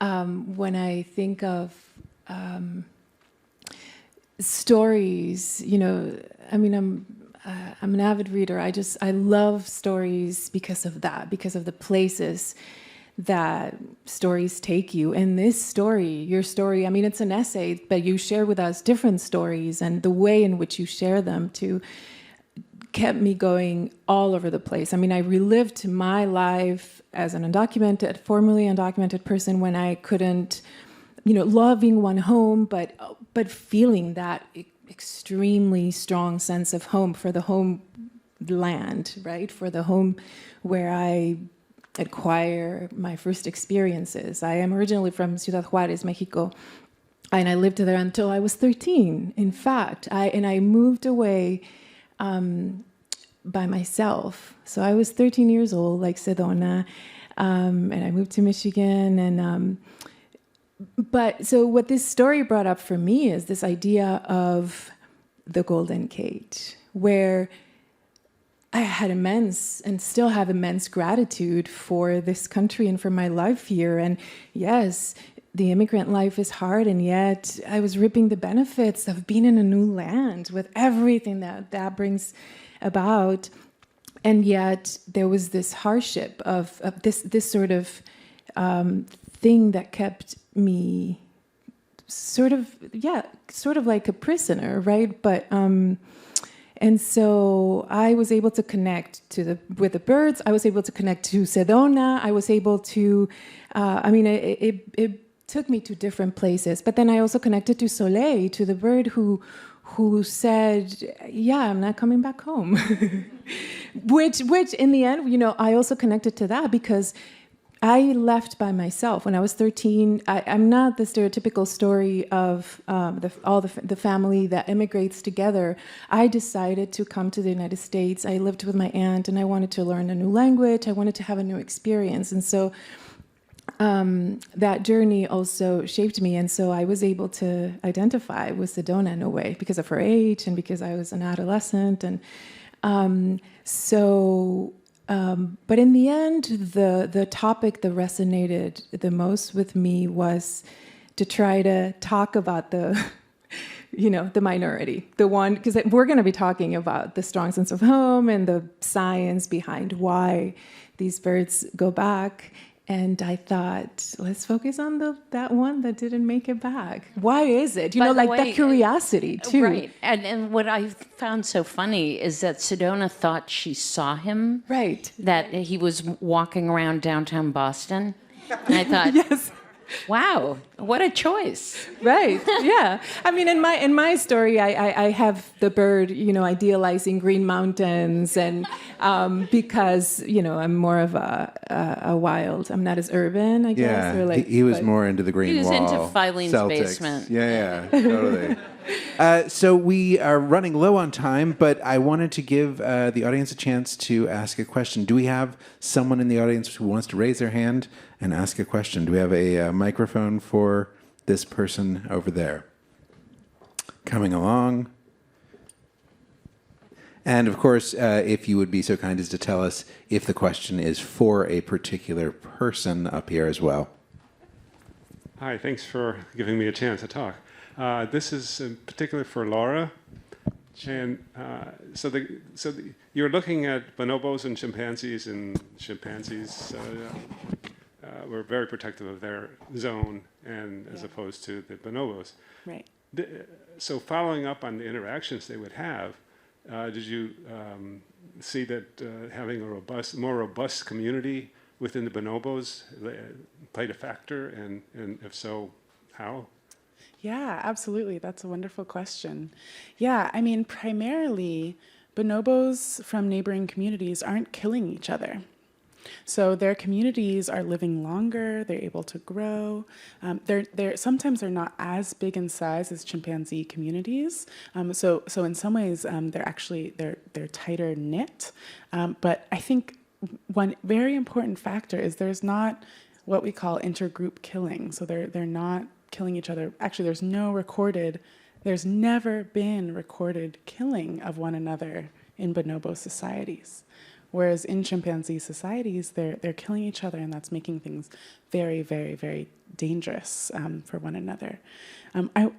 when I think of stories, I'm an avid reader. I love stories because of that, because of the places that stories take you. And this story, your story, it's an essay, but you share with us different stories, and the way in which you share them kept me going all over the place. I relived my life as an formerly undocumented person when I couldn't, loving one home, but feeling that extremely strong sense of home for the homeland, right? For the home where I acquire my first experiences. I am originally from Ciudad Juárez, Mexico, and I lived there until I was 13. In fact, I moved away by myself. So I was 13 years old, like Sedona, and I moved to Michigan. And but so what this story brought up for me is this idea of the Golden Gate, where I had immense and still have immense gratitude for this country and for my life here. And yes, the immigrant life is hard, and yet I was reaping the benefits of being in a new land with everything that brings about. And yet there was this hardship of this sort of thing that kept me sort of like a prisoner, right? But and so I was able to connect with the birds. I was able to connect to Sedona. I was able to, it took me to different places. But then I also connected to Soleil, to the bird who said, yeah, I'm not coming back home. which in the end, I also connected to that because I left by myself when I was 13. I'm not the stereotypical story of the family that immigrates together. I decided to come to the United States. I lived with my aunt, and I wanted to learn a new language. I wanted to have a new experience. And so that journey also shaped me. And so I was able to identify with Sedona in a way because of her age and because I was an adolescent. And but in the end, the topic that resonated the most with me was to try to talk about the, the minority, the one, because we're going to be talking about the strong sense of home and the science behind why these birds go back. And I thought, let's focus on that one that didn't make it back. Why is it? By the Like way, that curiosity, too. Right. And what I found so funny is that Sedona thought she saw him. Right. That he was walking around downtown Boston. And I thought, Yes. wow, what a choice. Right. Yeah. I mean, in my story, I have the bird, idealizing Green Mountains, and because I'm more of a wild. I'm not as urban, I guess. Yeah, or he was more into the Green He was Wall. into Filene's Celtics. Basement. Yeah, totally. So we are running low on time, but I wanted to give the audience a chance to ask a question. Do we have someone in the audience who wants to raise their hand and ask a question? Do we have a microphone for this person over there? Coming along. And of course, if you would be so kind as to tell us if the question is for a particular person up here as well. Hi, thanks for giving me a chance to talk. This is in particular for Laura. And you're looking at bonobos and chimpanzees were very protective of their zone, and as opposed to the bonobos. Right. So following up on the interactions they would have, did you see that having a more robust community within the bonobos played a factor, and if so, how? Yeah, absolutely. That's a wonderful question. Yeah, I mean, primarily, bonobos from neighboring communities aren't killing each other. So their communities are living longer, they're able to grow. Sometimes they're not as big in size as chimpanzee communities. So in some ways, they're tighter knit. But I think one very important factor is there's not what we call intergroup killing. So they're not killing each other. Actually, there's never been recorded killing of one another in bonobo societies. Whereas in chimpanzee societies, they're killing each other, and that's making things very, very, very dangerous for one another.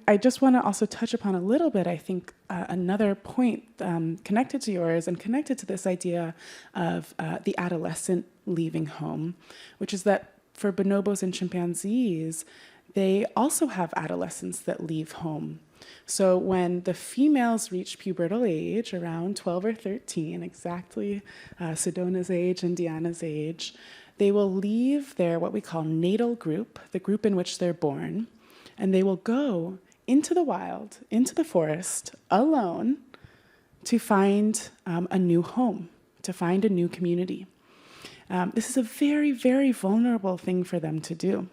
I just want to also touch upon a little bit, I think, another point connected to yours and connected to this idea of the adolescent leaving home, which is that for bonobos and chimpanzees, they also have adolescents that leave home. So when the females reach pubertal age, around 12 or 13, exactly Sedona's age and Diana's age, they will leave their what we call natal group, the group in which they're born, and they will go into the wild, into the forest, alone, to find a new home, to find a new community. This is a very, very vulnerable thing for them to do.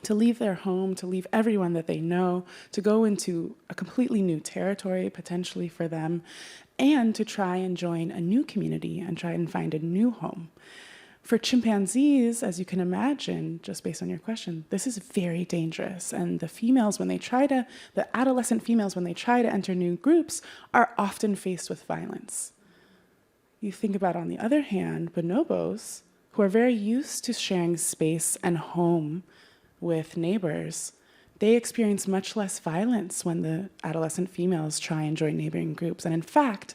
To leave their home, to leave everyone that they know, to go into a completely new territory, potentially for them, and to try and join a new community and try and find a new home. For chimpanzees, as you can imagine, just based on your question, this is very dangerous. And the adolescent females, when they try to enter new groups, are often faced with violence. You think about, on the other hand, bonobos, who are very used to sharing space and home with neighbors, they experience much less violence when the adolescent females try and join neighboring groups. And in fact,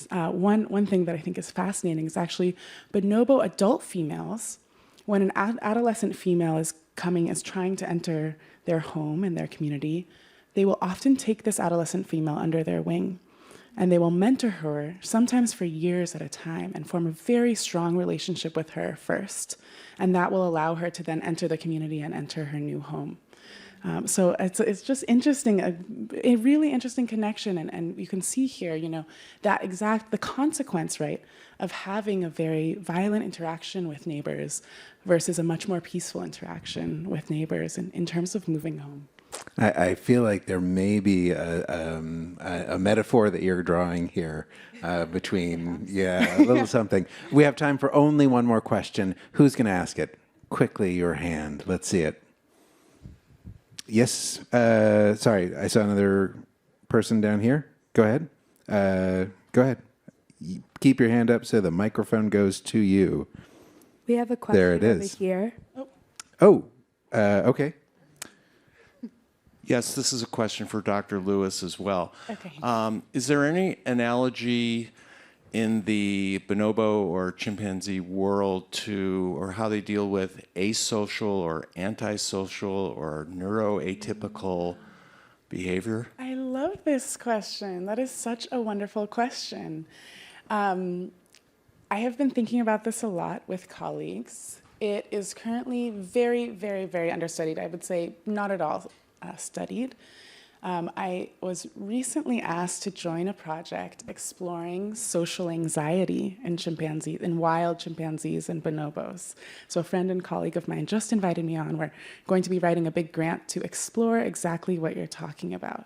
one thing that I think is fascinating is actually bonobo adult females, when an adolescent female is trying to enter their home and their community, they will often take this adolescent female under their wing. And they will mentor her, sometimes for years at a time, and form a very strong relationship with her first. And that will allow her to then enter the community and enter her new home. So it's just interesting, a really interesting connection. And you can see here, the consequence, right, of having a very violent interaction with neighbors versus a much more peaceful interaction with neighbors in terms of moving home. I feel like there may be a metaphor that you're drawing here between, a little something. We have time for only one more question. Who's going to ask it? Quickly, your hand. Let's see it. Yes. Sorry, I saw another person down here. Go ahead. Go ahead. Keep your hand up so the microphone goes to you. We have a question there it over is. here. Oh, okay. Yes, this is a question for Dr. Lewis as well. Okay. Is there any analogy in the bonobo or chimpanzee world to, or how they deal with asocial or antisocial or neuroatypical behavior? I love this question. That is such a wonderful question. I have been thinking about this a lot with colleagues. It is currently very, very, very understudied. I would say not at all studied. I was recently asked to join a project exploring social anxiety in chimpanzees, in wild chimpanzees and bonobos. So a friend and colleague of mine just invited me on. We're going to be writing a big grant to explore exactly what you're talking about.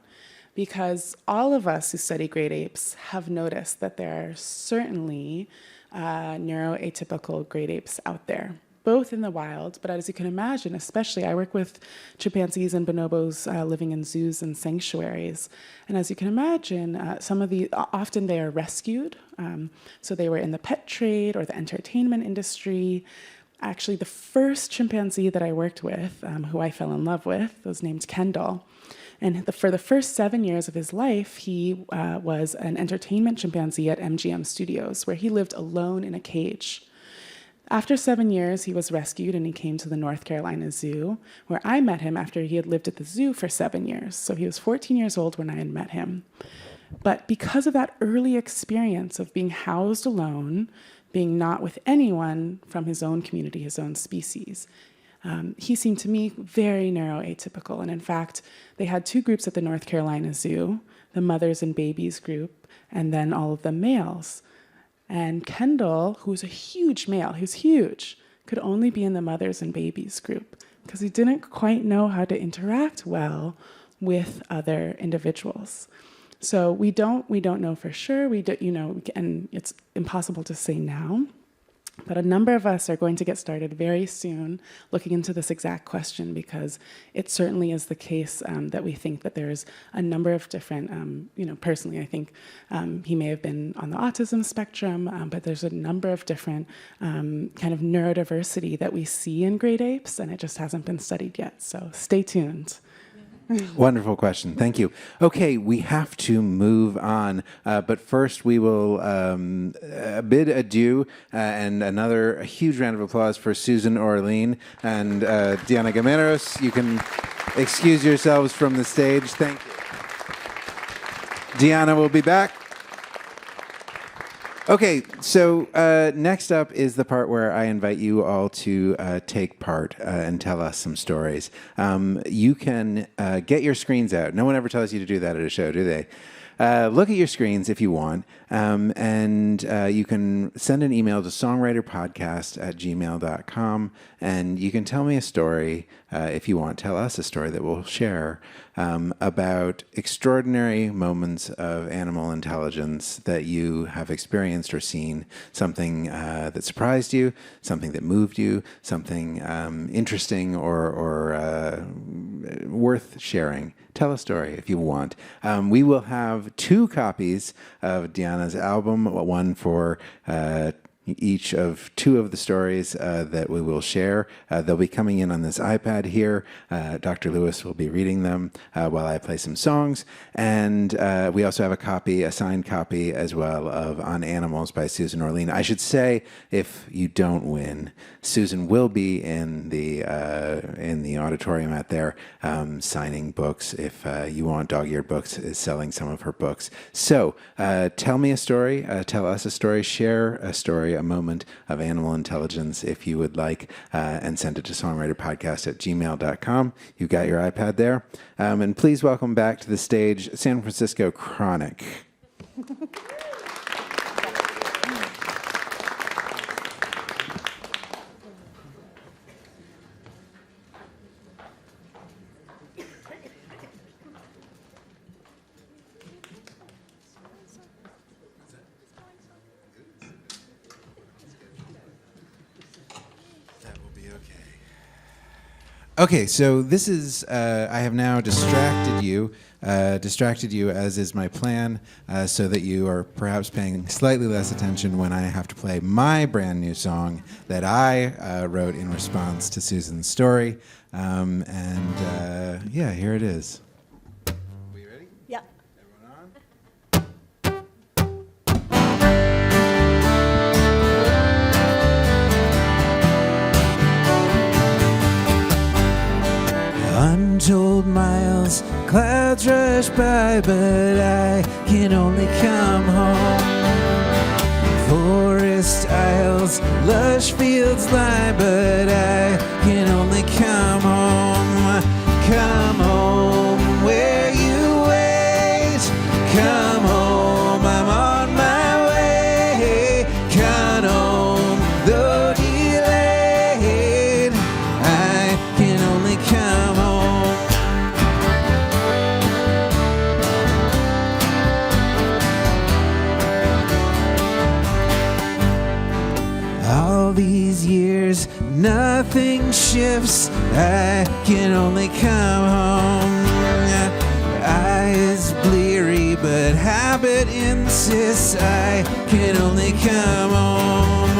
Because all of us who study great apes have noticed that there are certainly neuroatypical great apes out there, both in the wild, but as you can imagine, especially I work with chimpanzees and bonobos living in zoos and sanctuaries. And as you can imagine, often they are rescued. So they were in the pet trade or the entertainment industry. Actually, the first chimpanzee that I worked with, who I fell in love with, was named Kendall. And for the first 7 years of his life, he was an entertainment chimpanzee at MGM Studios, where he lived alone in a cage. After 7 years, he was rescued and he came to the North Carolina Zoo, where I met him after he had lived at the zoo for 7 years. So he was 14 years old when I had met him. But because of that early experience of being housed alone, being not with anyone from his own community, his own species, he seemed to me very neuroatypical. And in fact, they had two groups at the North Carolina Zoo, the mothers and babies group, and then all of the males. And Kendall, who was a huge male, he was huge, could only be in the mothers and babies group because he didn't quite know how to interact well with other individuals. So we don't know for sure. And it's impossible to say now. But a number of us are going to get started very soon looking into this exact question because it certainly is the case that we think that there's a number of different, personally I think he may have been on the autism spectrum, but there's a number of different kind of neurodiversity that we see in great apes and it just hasn't been studied yet. So stay tuned. Wonderful question. Thank you. Okay, we have to move on. But first, we will bid adieu and a huge round of applause for Susan Orlean and Diana Gameros. You can excuse yourselves from the stage. Thank you. Diana will be back. Okay, so next up is the part where I invite you all to take part and tell us some stories. You can get your screens out. No one ever tells you to do that at a show, do they? Look at your screens if you want, and you can send an email to songwriterpodcast@gmail.com, and you can tell me a story if you want. Tell us a story that we'll share about extraordinary moments of animal intelligence that you have experienced or seen, something that surprised you, something that moved you, something interesting or worth sharing. Tell a story if you want. We will have 2 copies of Diana's album, one for each of 2 of the stories that we will share. They'll be coming in on this iPad here. Dr. Lewis will be reading them while I play some songs. And we also have a signed copy as well of On Animals by Susan Orlean. I should say, if you don't win, Susan will be in the auditorium out there signing books. If you want, Dog-Eared Books is selling some of her books. So tell me a story. Tell us a story. Share a story, a moment of animal intelligence if you would like, and send it to songwriterpodcast@gmail.com. You've got your iPad there. And please welcome back to the stage San Francisco Chronic. Okay, so this is, I have now distracted you as is my plan, so that you are perhaps paying slightly less attention when I have to play my brand new song that I wrote in response to Susan's story. Yeah, here it is. Untold miles, clouds rush by, but I can only come home. Forest aisles, lush fields lie, but I can only come home. Come home where you wait. Come home, I'm on my way. Come home, though delayed, I can only come home. All these years, nothing shifts. I can only come home. Eyes bleary, but habit insists. I can only come home.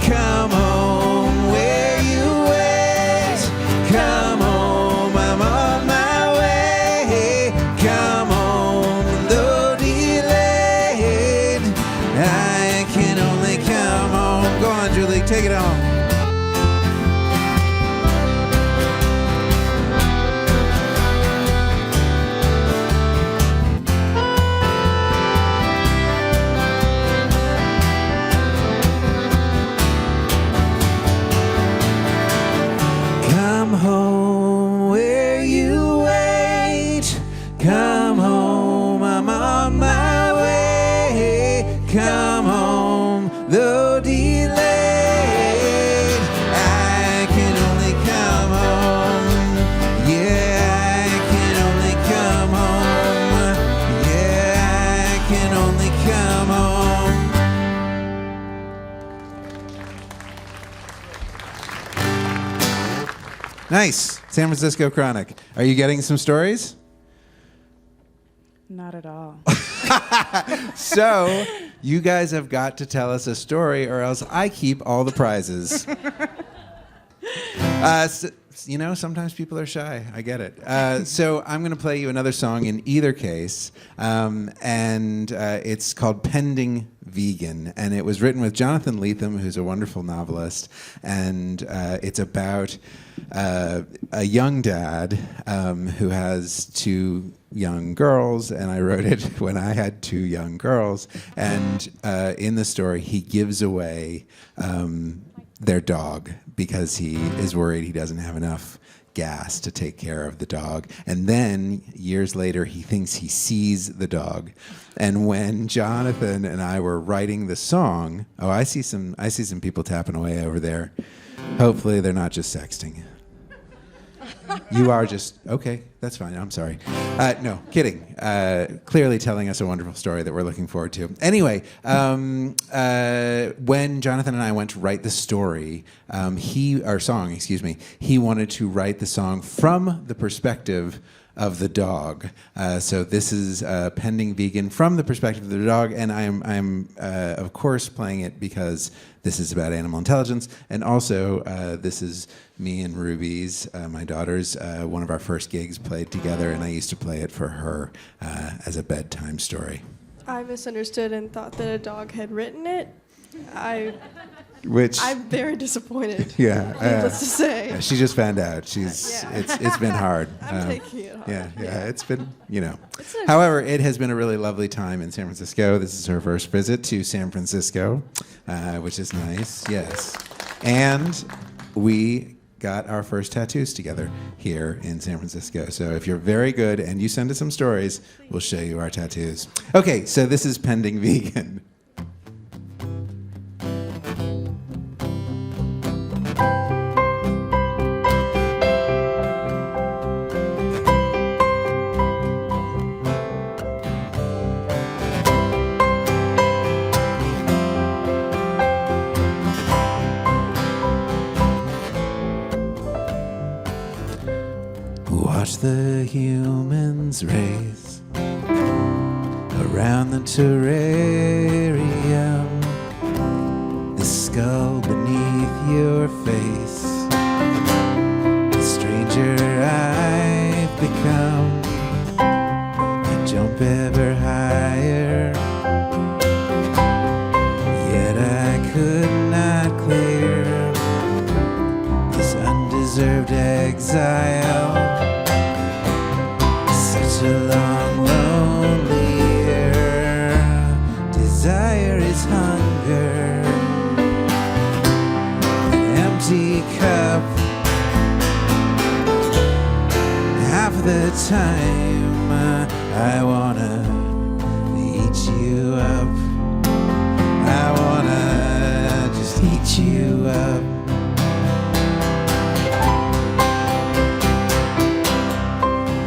Come home where you wait. Come home, I'm on my way. Come home, though delayed, I can only come home. Go on, Julie, take it home. Come home where you wait. Come home, I'm on my way. Come home, though delayed, I can only come home. Yeah, I can only come home. Yeah, I can only come home. Nice. San Francisco Chronic. Are you getting some stories? Not at all. So, you guys have got to tell us a story, or else I keep all the prizes. You know, sometimes people are shy. I get it. So I'm going to play you another song in either case, and it's called Pending Vegan, and it was written with Jonathan Lethem, who's a wonderful novelist, and it's about a young dad who has two young girls, and I wrote it when I had two young girls, and in the story he gives away their dog because he is worried he doesn't have enough gas to take care of the dog. And then years later he thinks he sees the dog. And when Jonathan and I were writing the song, I see some people tapping away over there. Hopefully they're not just sexting. You are just, okay, that's fine, I'm sorry. No, kidding. Clearly telling us a wonderful story that we're looking forward to. Anyway, when Jonathan and I went to write the story, he wanted to write the song from the perspective of the dog. So this is Pending Vegan from the perspective of the dog, and I'm of course playing it because this is about animal intelligence, and also this is me and Ruby's, my daughter's, one of our first gigs played together, and I used to play it for her as a bedtime story. I misunderstood and thought that a dog had written it. I'm very disappointed. Yeah, needless to say. She just found out. It's been hard. I'm taking it hard. Yeah. It's been, However, it has been a really lovely time in San Francisco. This is her first visit to San Francisco, which is nice. Yes, and we got our first tattoos together here in San Francisco. So if you're very good and you send us some stories, we'll show you our tattoos. Okay, so this is Pending Vegan. Watch the humans race around the terrarium, the skull beneath your face, the stranger I've become. I jump ever higher. Yet I could not clear this undeserved exile. Such a long, lonely year. Desire is hunger, an empty cup. Half the time I wanna eat you up. I wanna just eat you up.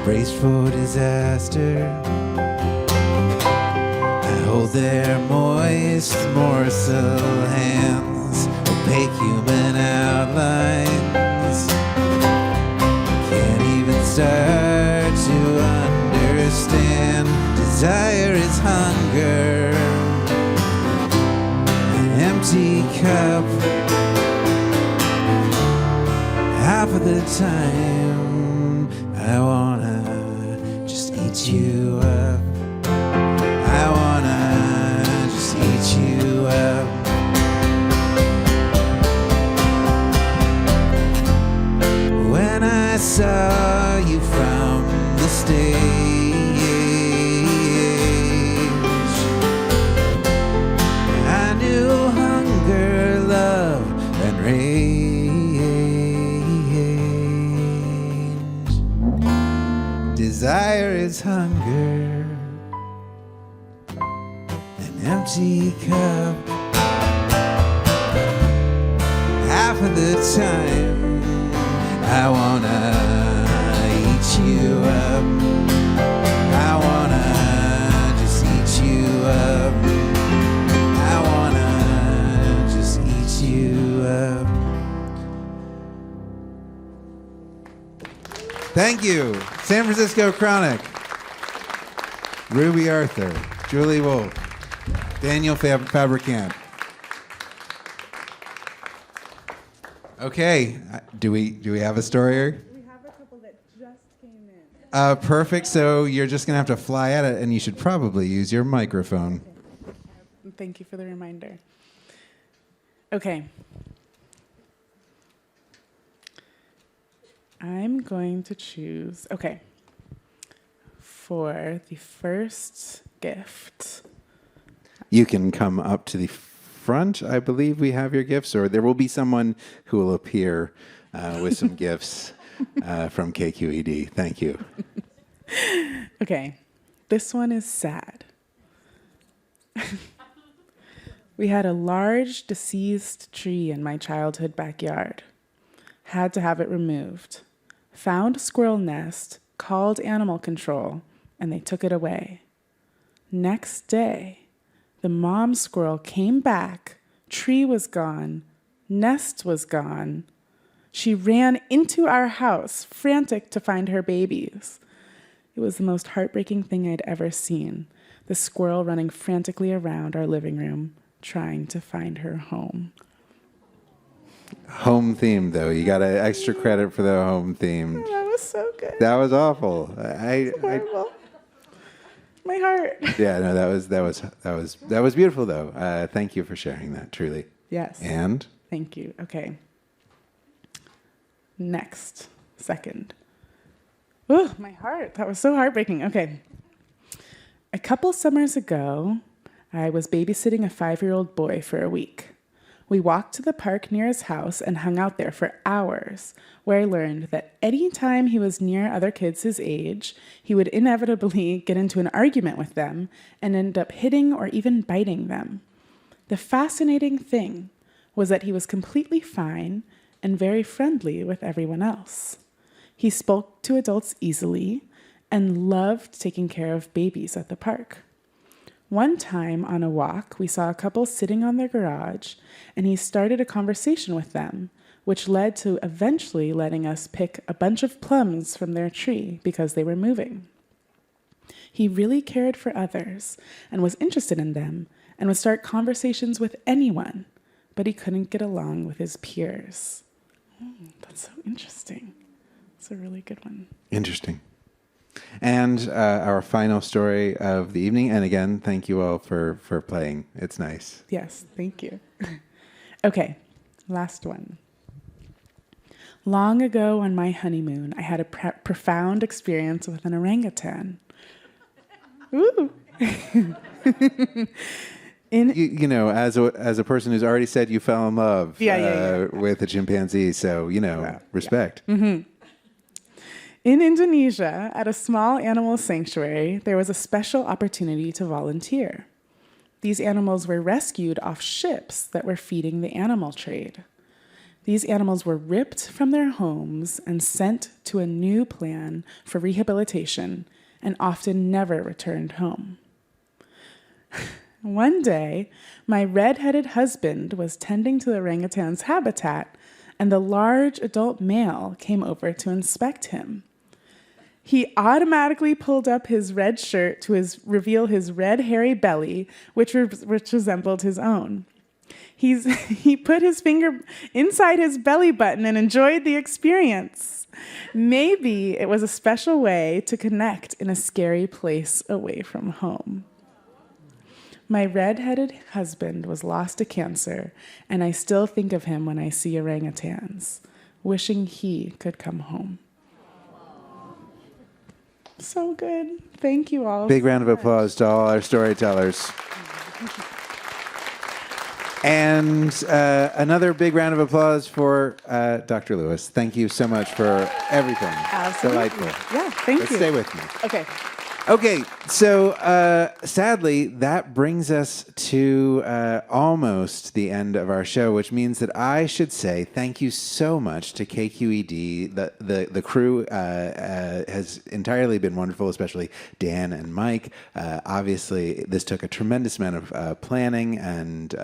Braced for disaster, I hold their moist morsel hands, opaque human outlines. Can't even start to understand. Desire is hunger, an empty cup. Half of the time I wanna just eat you up. I wanna just eat you up. When I saw you from the stage, I knew hunger, love, and rage. Desire is hunger, an empty cup. Half of the time I wanna eat you up. I wanna just eat you up. I wanna just eat you up. Thank you. San Francisco Chronic. Ruby Arthur, Julie Wolfe, Daniel Fabricant. Okay, do we have a story? We have a couple that just came in. Perfect. So you're just gonna have to fly at it, and you should probably use your microphone. Thank you for the reminder. Okay. I'm going to choose, okay, for the first gift. You can come up to the front. I believe we have your gifts, or there will be someone who will appear with some gifts from KQED. Thank you. Okay, this one is sad. We had a large deceased tree in my childhood backyard. Had to have it removed. Found a squirrel nest, called animal control, and they took it away. Next day, the mom squirrel came back, tree was gone, nest was gone. She ran into our house, frantic to find her babies. It was the most heartbreaking thing I'd ever seen, the squirrel running frantically around our living room, trying to find her home. Home theme, though. You got extra credit for the home theme. Oh, that was so good. That was awful. Horrible. My heart. Yeah, no, that was beautiful, though. Thank you for sharing that, truly. Yes. And? Thank you. Okay. Next. Second. Oh, my heart. That was so heartbreaking. Okay. A couple summers ago, I was babysitting a 5-year-old boy for a week. We walked to the park near his house and hung out there for hours, where I learned that any time he was near other kids his age, he would inevitably get into an argument with them and end up hitting or even biting them. The fascinating thing was that he was completely fine and very friendly with everyone else. He spoke to adults easily and loved taking care of babies at the park. One time on a walk, we saw a couple sitting on their garage, and he started a conversation with them, which led to eventually letting us pick a bunch of plums from their tree because they were moving. He really cared for others and was interested in them and would start conversations with anyone, but he couldn't get along with his peers. That's so interesting. It's a really good one. Interesting. And our final story of the evening, and again, thank you all for playing. It's nice. Yes, thank you. Okay, last one. Long ago on my honeymoon, I had a profound experience with an orangutan. Ooh. You know, as a person who's already said you fell in love with a chimpanzee, so, respect. Yeah. Mm-hmm. In Indonesia, at a small animal sanctuary, there was a special opportunity to volunteer. These animals were rescued off ships that were feeding the animal trade. These animals were ripped from their homes and sent to a new plan for rehabilitation and often never returned home. One day, my red-headed husband was tending to the orangutan's habitat, and the large adult male came over to inspect him. He automatically pulled up his red shirt to reveal his red, hairy belly, which resembled his own. He put his finger inside his belly button and enjoyed the experience. Maybe it was a special way to connect in a scary place away from home. My red-headed husband was lost to cancer, and I still think of him when I see orangutans, wishing he could come home. So good. Thank you all. Big round of applause to all our storytellers. And another big round of applause for Dr. Lewis. Thank you so much for everything. Absolutely. Delightful. Yeah, thank you. Stay with me. Okay, so sadly, that brings us to almost the end of our show, which means that I should say thank you so much to KQED. The crew has entirely been wonderful, especially Dan and Mike. Obviously, this took a tremendous amount of planning and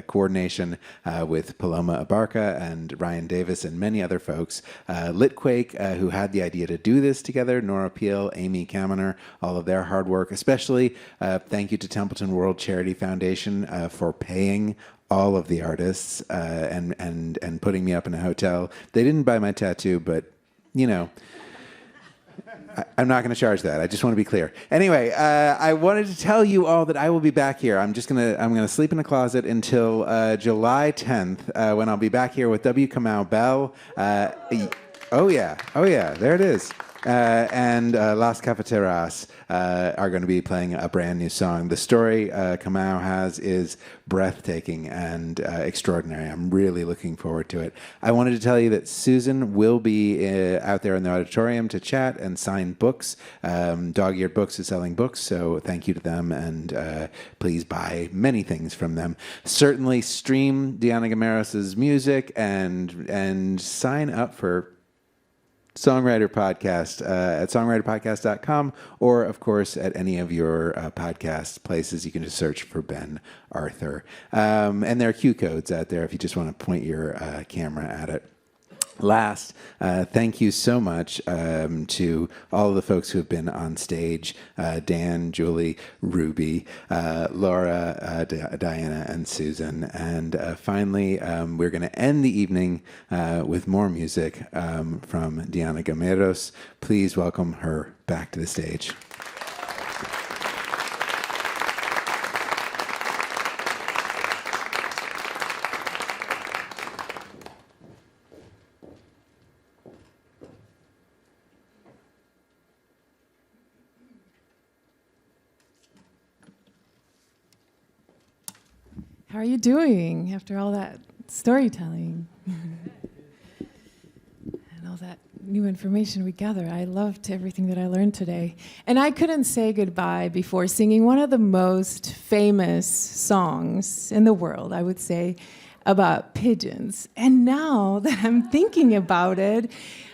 coordination with Paloma Abarca and Ryan Davis and many other folks. Litquake, who had the idea to do this together, Nora Peel, Amy Kaminer, all of their hard work, especially thank you to Templeton World Charity Foundation for paying all of the artists and putting me up in a hotel. They didn't buy my tattoo, but I'm not going to charge that. I just want to be clear. Anyway, I wanted to tell you all that I will be back here. I'm gonna sleep in a closet until July 10th when I'll be back here with W. Kamau Bell. Oh yeah, there it is. And Las Cafeteras are going to be playing a brand new song. The story Kamau has is breathtaking and extraordinary. I'm really looking forward to it. I wanted to tell you that Susan will be out there in the auditorium to chat and sign books. Dog-Eared Books is selling books, so thank you to them, and please buy many things from them. Certainly stream Dianna Gameros' music and sign up for SongWriter Podcast at songwriterpodcast.com, or, of course, at any of your podcast places. You can just search for Ben Arthur. And there are Q codes out there if you just want to point your camera at it. Last, thank you so much to all of the folks who have been on stage, Dan, Julie, Ruby, Laura, Diana, and Susan. And finally, we're going to end the evening with more music from Dianna Gameros. Please welcome her back to the stage. How are you doing after all that storytelling and all that new information we gather? I loved everything that I learned today. And I couldn't say goodbye before singing one of the most famous songs in the world, I would say, about pigeons. And now that I'm thinking about it,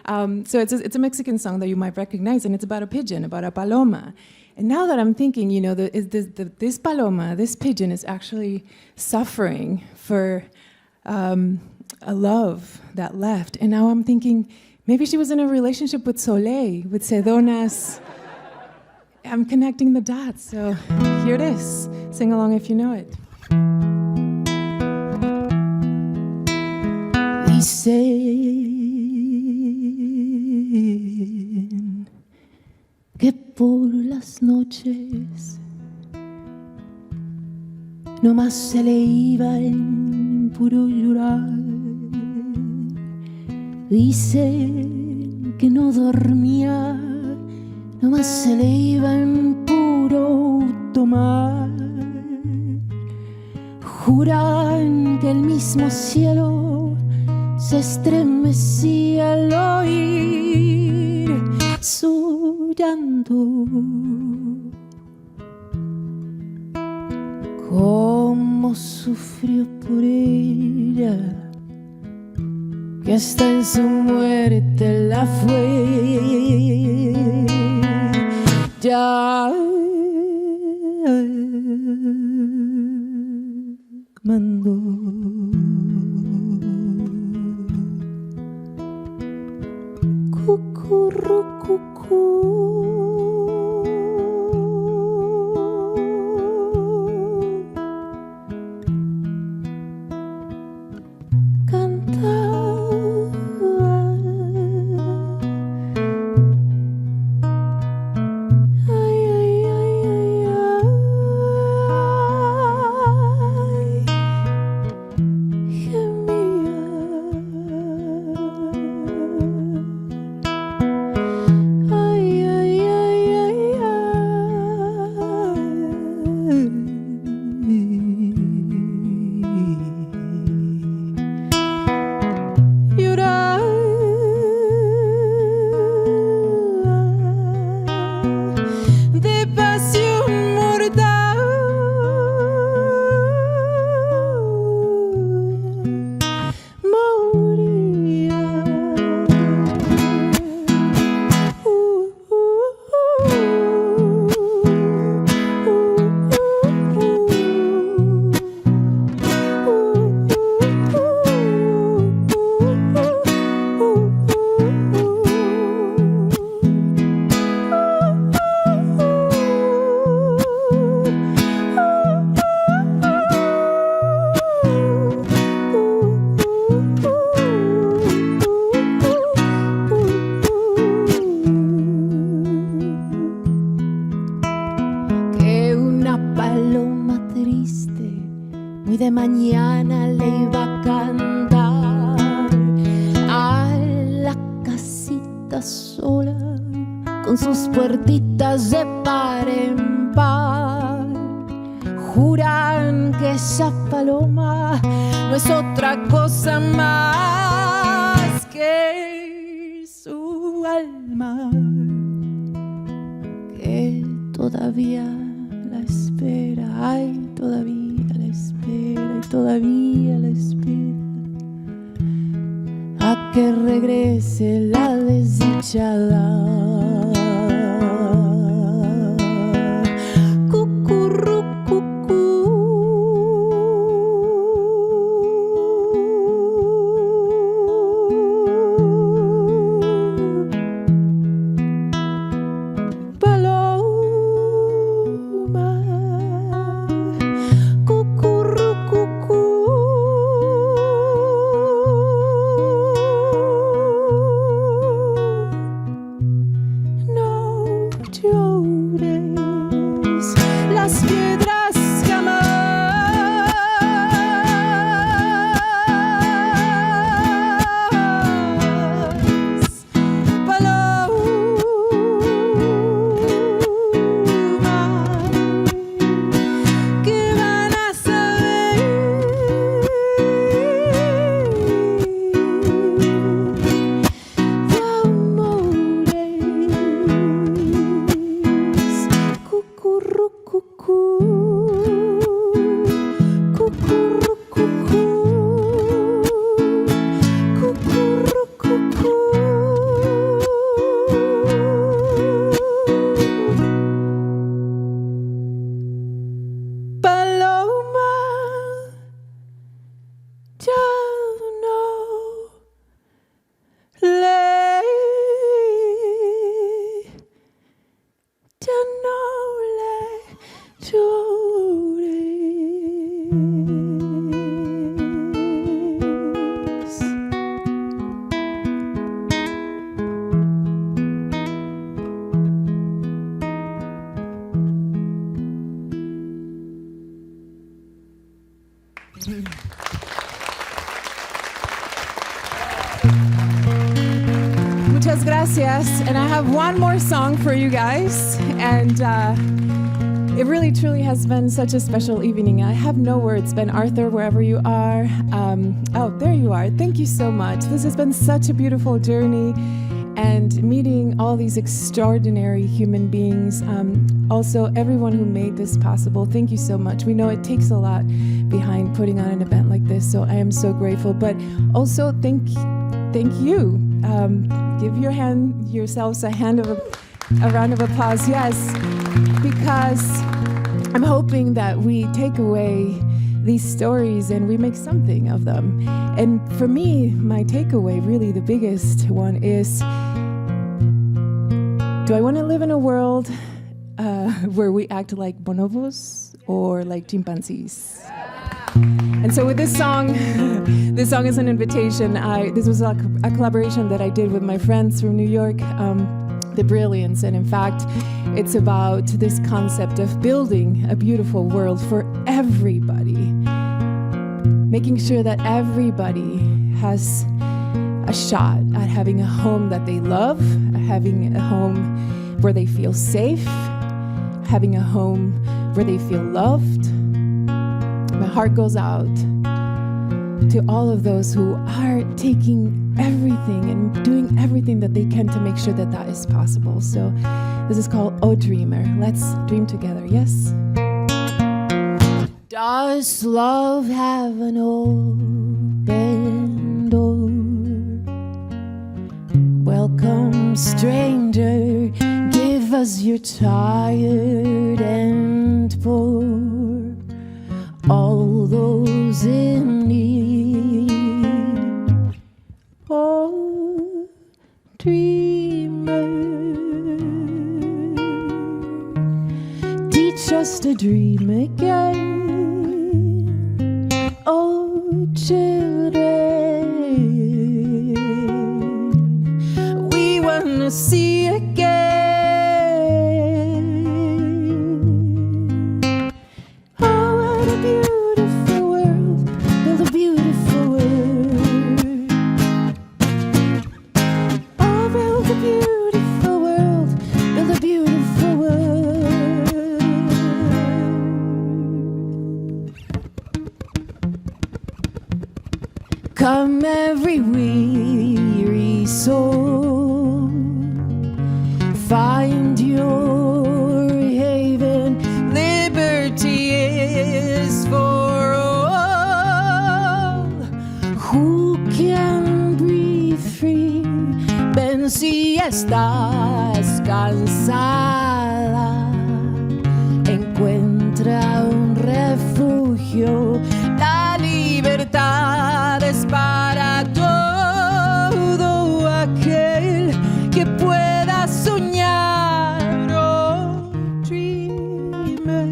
so it's a Mexican song that you might recognize, and it's about a pigeon, about a paloma. And now that I'm thinking, this paloma, this pigeon, is actually suffering for a love that left. And now I'm thinking, maybe she was in a relationship with Soleil, with Sedonas. I'm connecting the dots. So here it is. Sing along if you know it. Dicen que por las noches nomás se le iba en puro llorar. Dicen que no dormía, nomás se le iba en puro tomar. Juran que el mismo cielo se estremecía al oír su llanto. Cómo sufrió por ella, que hasta en su muerte la fue llamando. Cucurrucucú. De mañana le iba a cantar a la casita sola con sus puertitas de par en par. Juran que esa paloma no es otra cosa más que su alma, que todavía la espera. Ay, todavía la espera y todavía la espera a que regrese la desdichada. Cucú. Muchas gracias. And I have one more song for you guys. And it really, truly has been such a special evening. I have no words. Ben Arthur, wherever you are. Oh, there you are. Thank you so much. This has been such a beautiful journey. And meeting all these extraordinary human beings. Also, everyone who made this possible, thank you so much. We know it takes a lot behind putting on an event like this, so I am so grateful. But also, thank you. Give yourselves a round of applause, yes, because I'm hoping that we take away these stories and we make something of them. And for me, my takeaway, really the biggest one is, do I want to live in a world where we act like bonobos or like chimpanzees? And so with this song is an invitation. This was a collaboration that I did with my friends from New York, the Brilliants. And in fact, it's about this concept of building a beautiful world for everybody. Making sure that everybody has a shot at having a home that they love, having a home where they feel safe, having a home where they feel loved. My heart goes out to all of those who are taking everything and doing everything that they can to make sure that that is possible. So this is called O Dreamer. Let's dream together, yes? Does love have an open door? Welcome, stranger, give us your tired and poor. All those in need. Oh, dreamer, teach us to dream again. Oh, children, we wanna see again. Come every weary soul, find your haven. Liberty is for all who can breathe free. Ven si estás cansada, encuentra un refugio. La libertad es para todo aquel que pueda soñar. Oh, dreamer.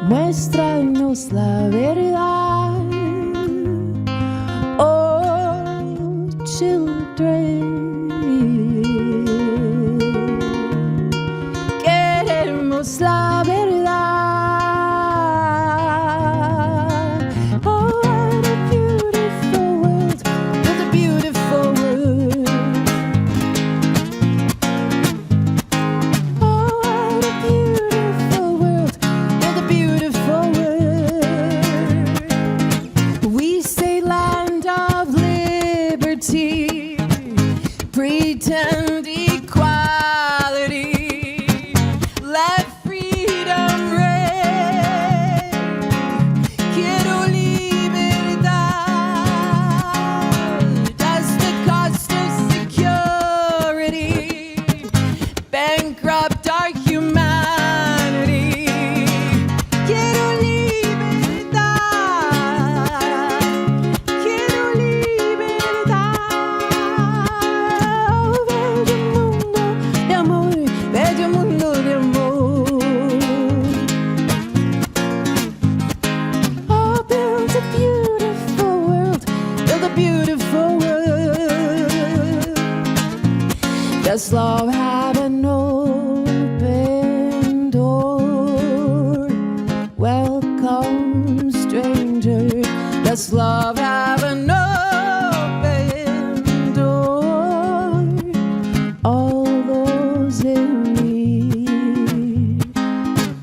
Muéstranos la verdad. Oh, children. La verdad. Oh, what a beautiful world. What a beautiful world. Oh, what a beautiful world. What a beautiful world. We say land of liberty, pretend equality. Let does love have an open this love have an open door. All those in need.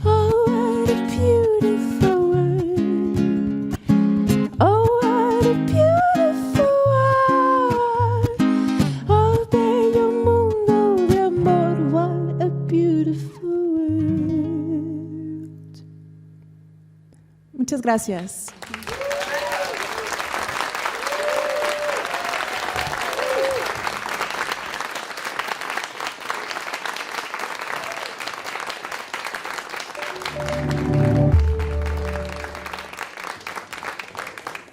Oh, what a beautiful word. Oh, what a beautiful word. Oh, bello mundo de amor. What a beautiful word. Muchas gracias.